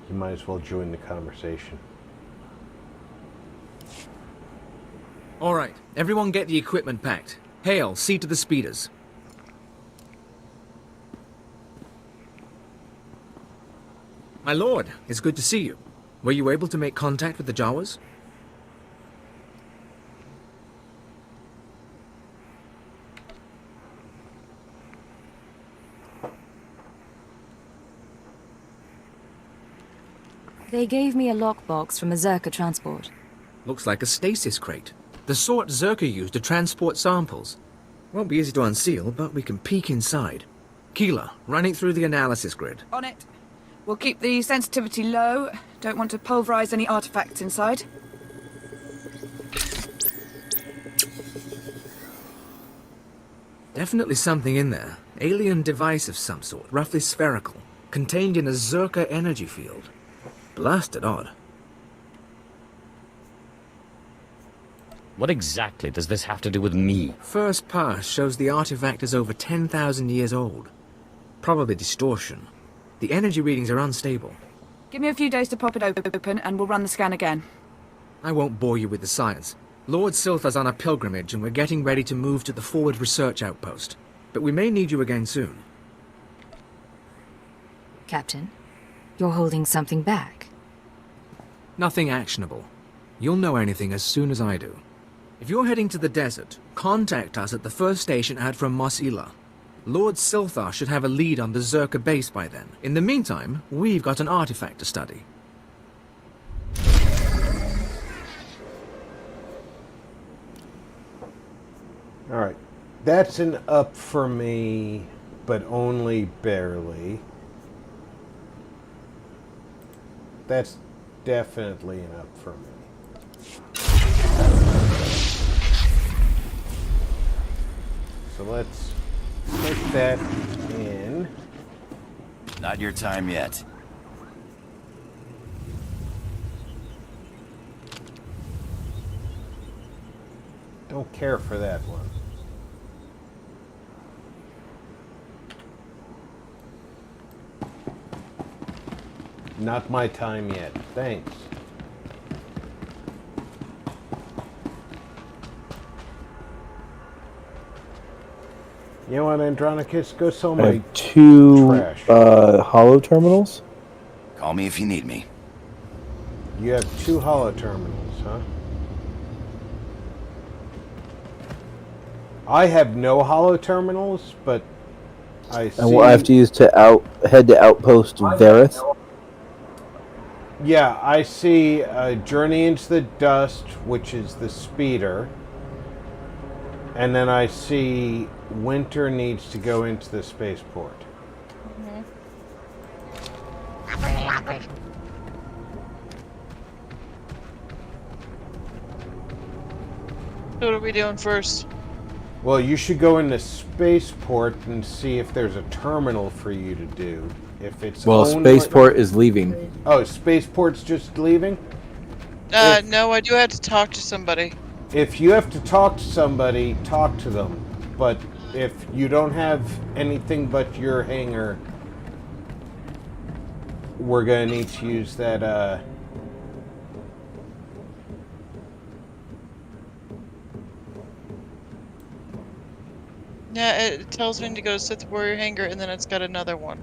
You might as well join the conversation. All right, everyone get the equipment packed. Hail, see to the speeders. My lord, it's good to see you. Were you able to make contact with the Jawas? They gave me a lockbox from a Zerka transport. Looks like a stasis crate. The sort Zerka used to transport samples. Won't be easy to unseal, but we can peek inside. Keela, run it through the analysis grid. On it. We'll keep the sensitivity low. Don't want to pulverize any artifacts inside. Definitely something in there. Alien device of some sort, roughly spherical. Contained in a Zerka energy field. Blasted odd. What exactly does this have to do with me? First pass shows the artifact is over 10,000 years old. Probably distortion. The energy readings are unstable. Give me a few days to pop it open and we'll run the scan again. I won't bore you with the science. Lord Siltha's on a pilgrimage and we're getting ready to move to the forward research outpost. But we may need you again soon. Captain, you're holding something back. Nothing actionable. You'll know anything as soon as I do. If you're heading to the desert, contact us at the first station out from Mos Isla. Lord Silthar should have a lead on the Zerka base by then. In the meantime, we've got an artifact to study. Alright. That's an up for me, but only barely. That's definitely an up for me. So let's put that in. Not your time yet. Don't care for that one. Not my time yet. Thanks. You know what, Andronicus? Go sell I my have 2 trash. hollow terminals. Call me if you need me. You have 2 hollow terminals, huh? I have no hollow terminals, but I see... And what I have to use to head to Outpost Varith. Yeah, I see Journey into the Dust, which is the speeder. And then I see Winter needs to go into the spaceport. So what are we doing first? Well, you should go into spaceport and see if there's a terminal for you to do. If it's Well, spaceport is leaving. Oh, spaceport's just leaving? No, I do have to talk to somebody. If you have to talk to somebody, talk to them. But if you don't have anything but your hangar, we're going to need to use that, Yeah, it tells me to go to Sith Warrior Hangar, and then it's got another one.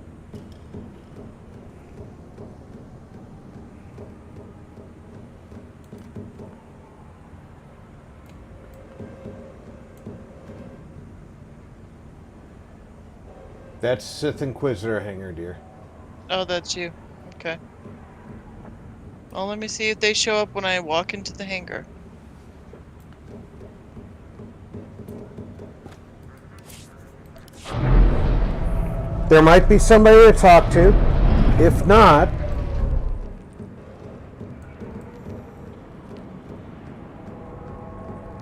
That's Sith Inquisitor hangar, dear. Oh, that's you. Okay. Well, let me see if they show up when I walk into the hangar. There might be somebody to talk to. If not,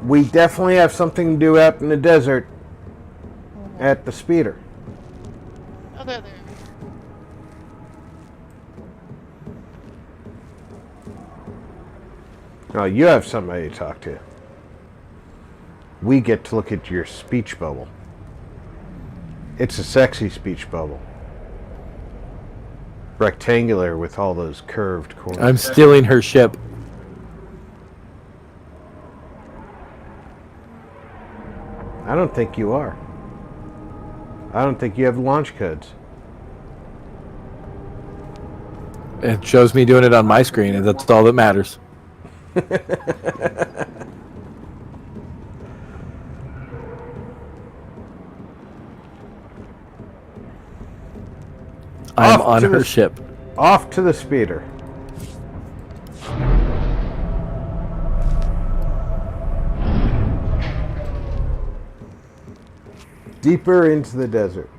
we definitely have something to do out in the desert at the speeder. Oh, there. Oh, you have somebody to talk to. We get to look at your speech bubble. It's a sexy speech bubble. Rectangular with all those curved corners. I'm stealing her ship. I don't think you are. I don't think you have launch codes. It shows me doing it on my screen, and that's all that matters. I'm on her ship. Off to the speeder. Deeper into the desert.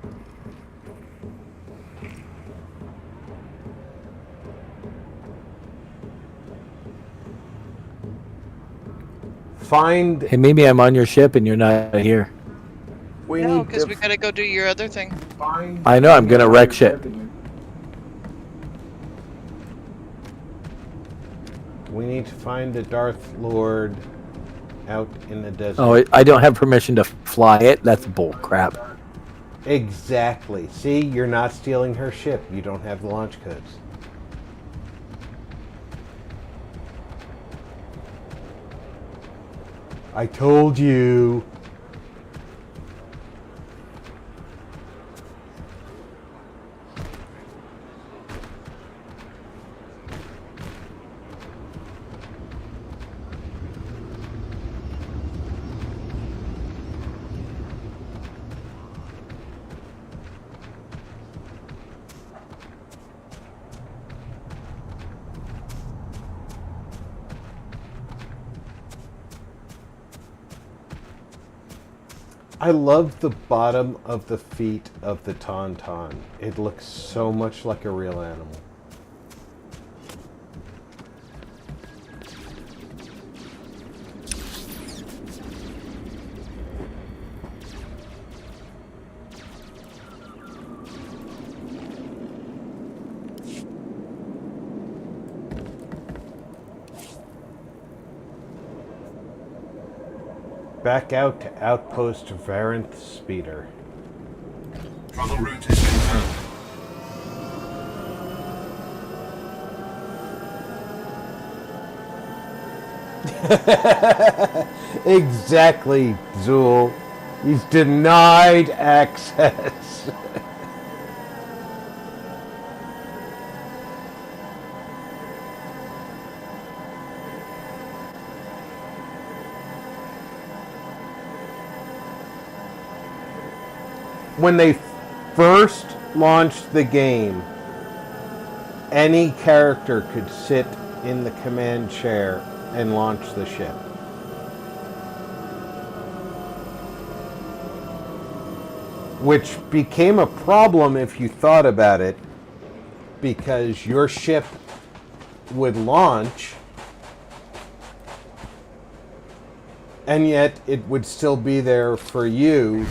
Find... Hey, maybe I'm on your ship and you're not here. No, because we gotta go do your other thing. I know, I'm gonna wreck ship. We need to find the Darth Lord out in the desert. Oh, I don't have permission to fly it? That's bull crap. Exactly. See, you're not stealing her ship. You don't have the launch codes. I told you. I love the bottom of the feet of the Tauntaun. It looks so much like a real animal. Back out to Outpost Varanth Speeder. Travel route is confirmed. Exactly, Zool. He's denied access. When they first launched the game, any character could sit in the command chair and launch the ship. Which became a problem if you thought about it, because your ship would launch, and yet it would still be there for you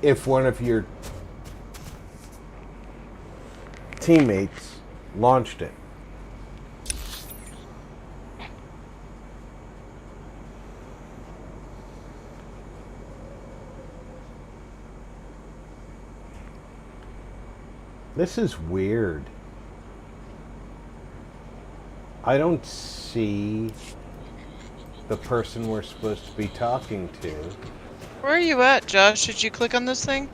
if one of your teammates launched it. This is weird. I don't see the person we're supposed to be talking to. Where are you at, Josh? Did you click on this thing?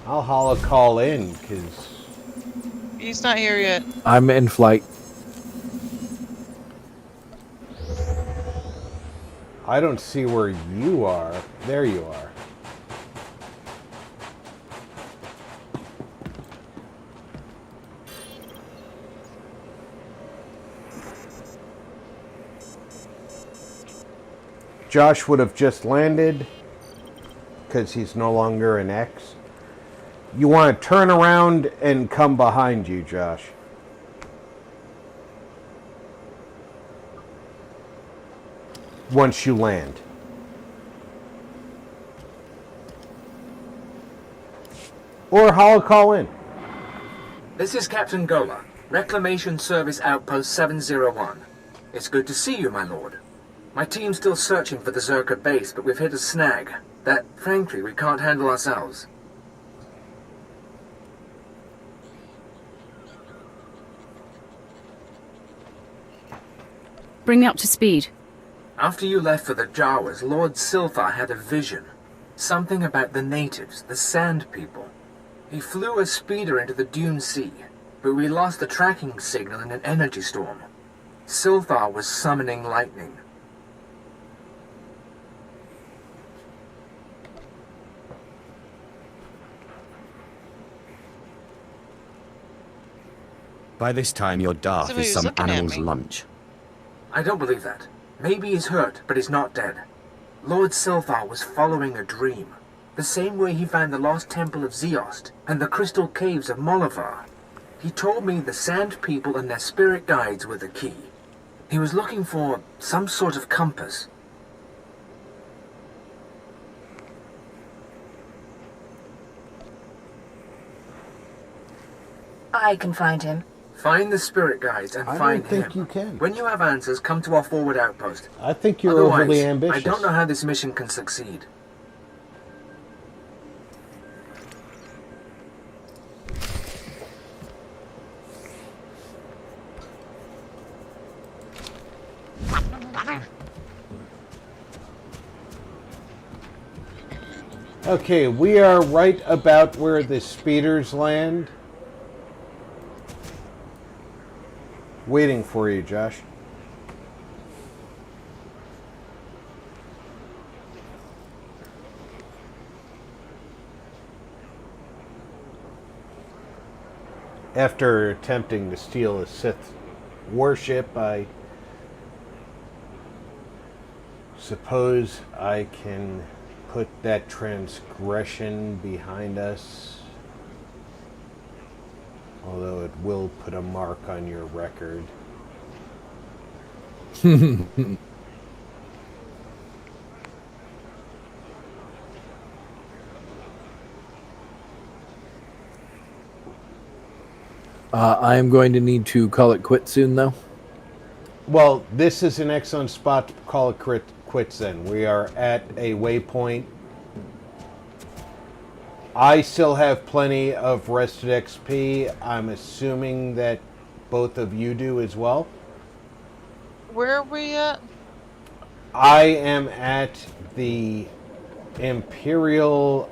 I'll holo-call in, because... He's not here yet. I'm in flight. I don't see where you are. There you are. Josh would have just landed because he's no longer an X. You want to turn around and come behind you, Josh. Once you land. Or holo-call in. This is Captain Gola, Reclamation Service Outpost 701. It's good to see you, my lord. My team's still searching for the Zerka base, but we've hit a snag that, frankly, we can't handle ourselves. Bring me up to speed. After you left for the Jaguars, Lord Silthar had a vision. Something about the natives, the Sand People. He flew a speeder into the Dune Sea, but we lost the tracking signal in an energy storm. Silthar was summoning lightning. By this time, your Darth Somebody's is some looking at animal's me. lunch. I don't believe that. Maybe he's hurt, but he's not dead. Lord Silthar was following a dream. The same way he found the lost temple of Zeost and the crystal caves of Molivar. He told me the Sand People and their spirit guides were the key. He was looking for some sort of compass. I can find him. Find the spirit guides and I find don't think him. you can. When you have answers, come to our forward outpost. I think you're Otherwise, overly ambitious. I don't know how this mission can succeed. Okay, we are right about where the speeders land. Waiting for you, Josh. After attempting to steal a Sith warship, I suppose I can put that transgression behind us. Although it will put a mark on your record. I am going to need to call it quit soon, though. Well, this is an excellent spot to call it quits then. We are at a waypoint. I still have plenty of rested XP. I'm assuming that both of you do as well. Where are we at? I am at the Imperial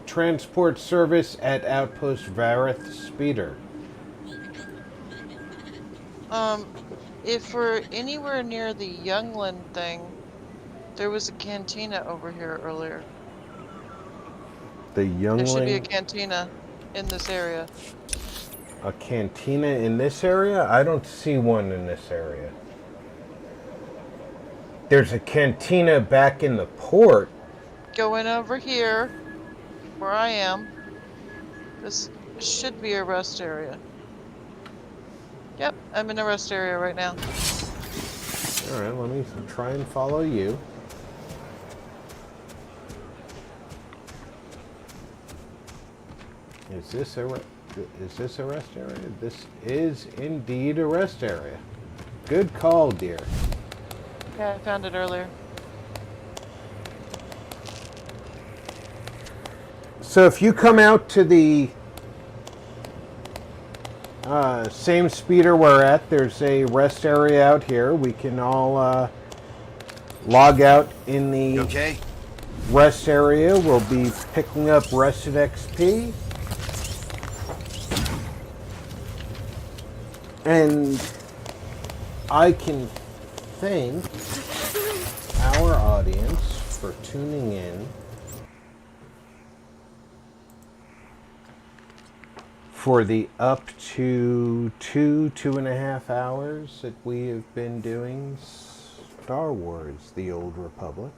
Transport Service at Outpost Vareth Speeder. If we're anywhere near the Youngland thing, there was a cantina over here earlier. The There should be a Youngling... cantina in this area. A cantina in this area? I don't see one in this area. There's a cantina back in the port. Going over here, where I am. This should be a rest area. Yep, I'm in a rest area right now. Alright, let me try and follow you. Is this a rest area? This is indeed a rest area. Good call, dear. Yeah, I found it earlier. So if you come out to the same speeder we're at, there's a rest area out here. We can all log out in the rest area. We'll be picking up rested XP. And I can thank our audience for tuning in for the up to 2.5 hours that we have been doing Star Wars: The Old Republic,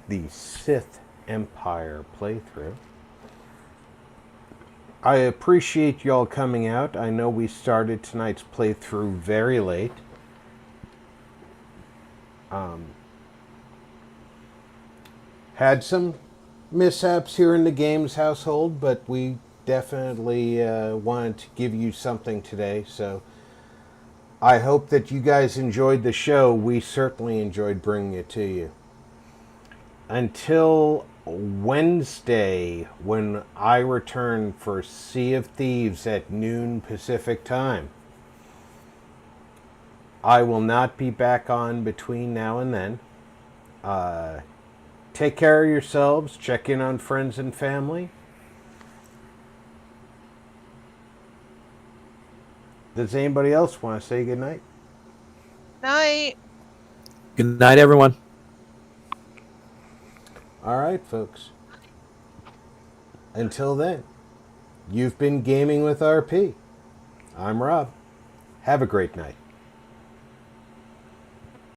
the Sith Empire playthrough. I appreciate y'all coming out. I know we started tonight's playthrough very late. Had some mishaps here in the game's household, but we definitely wanted to give you something today. So I hope that you guys enjoyed the show. We certainly enjoyed bringing it to you. Until Wednesday, when I return for Sea of Thieves at noon Pacific time. I will not be back on between now and then. Take care of yourselves. Check in on friends and family. Does anybody else want to say goodnight? Night. Good night, everyone. All right, folks. Until then, you've been gaming with RP. I'm Rob. Have a great night.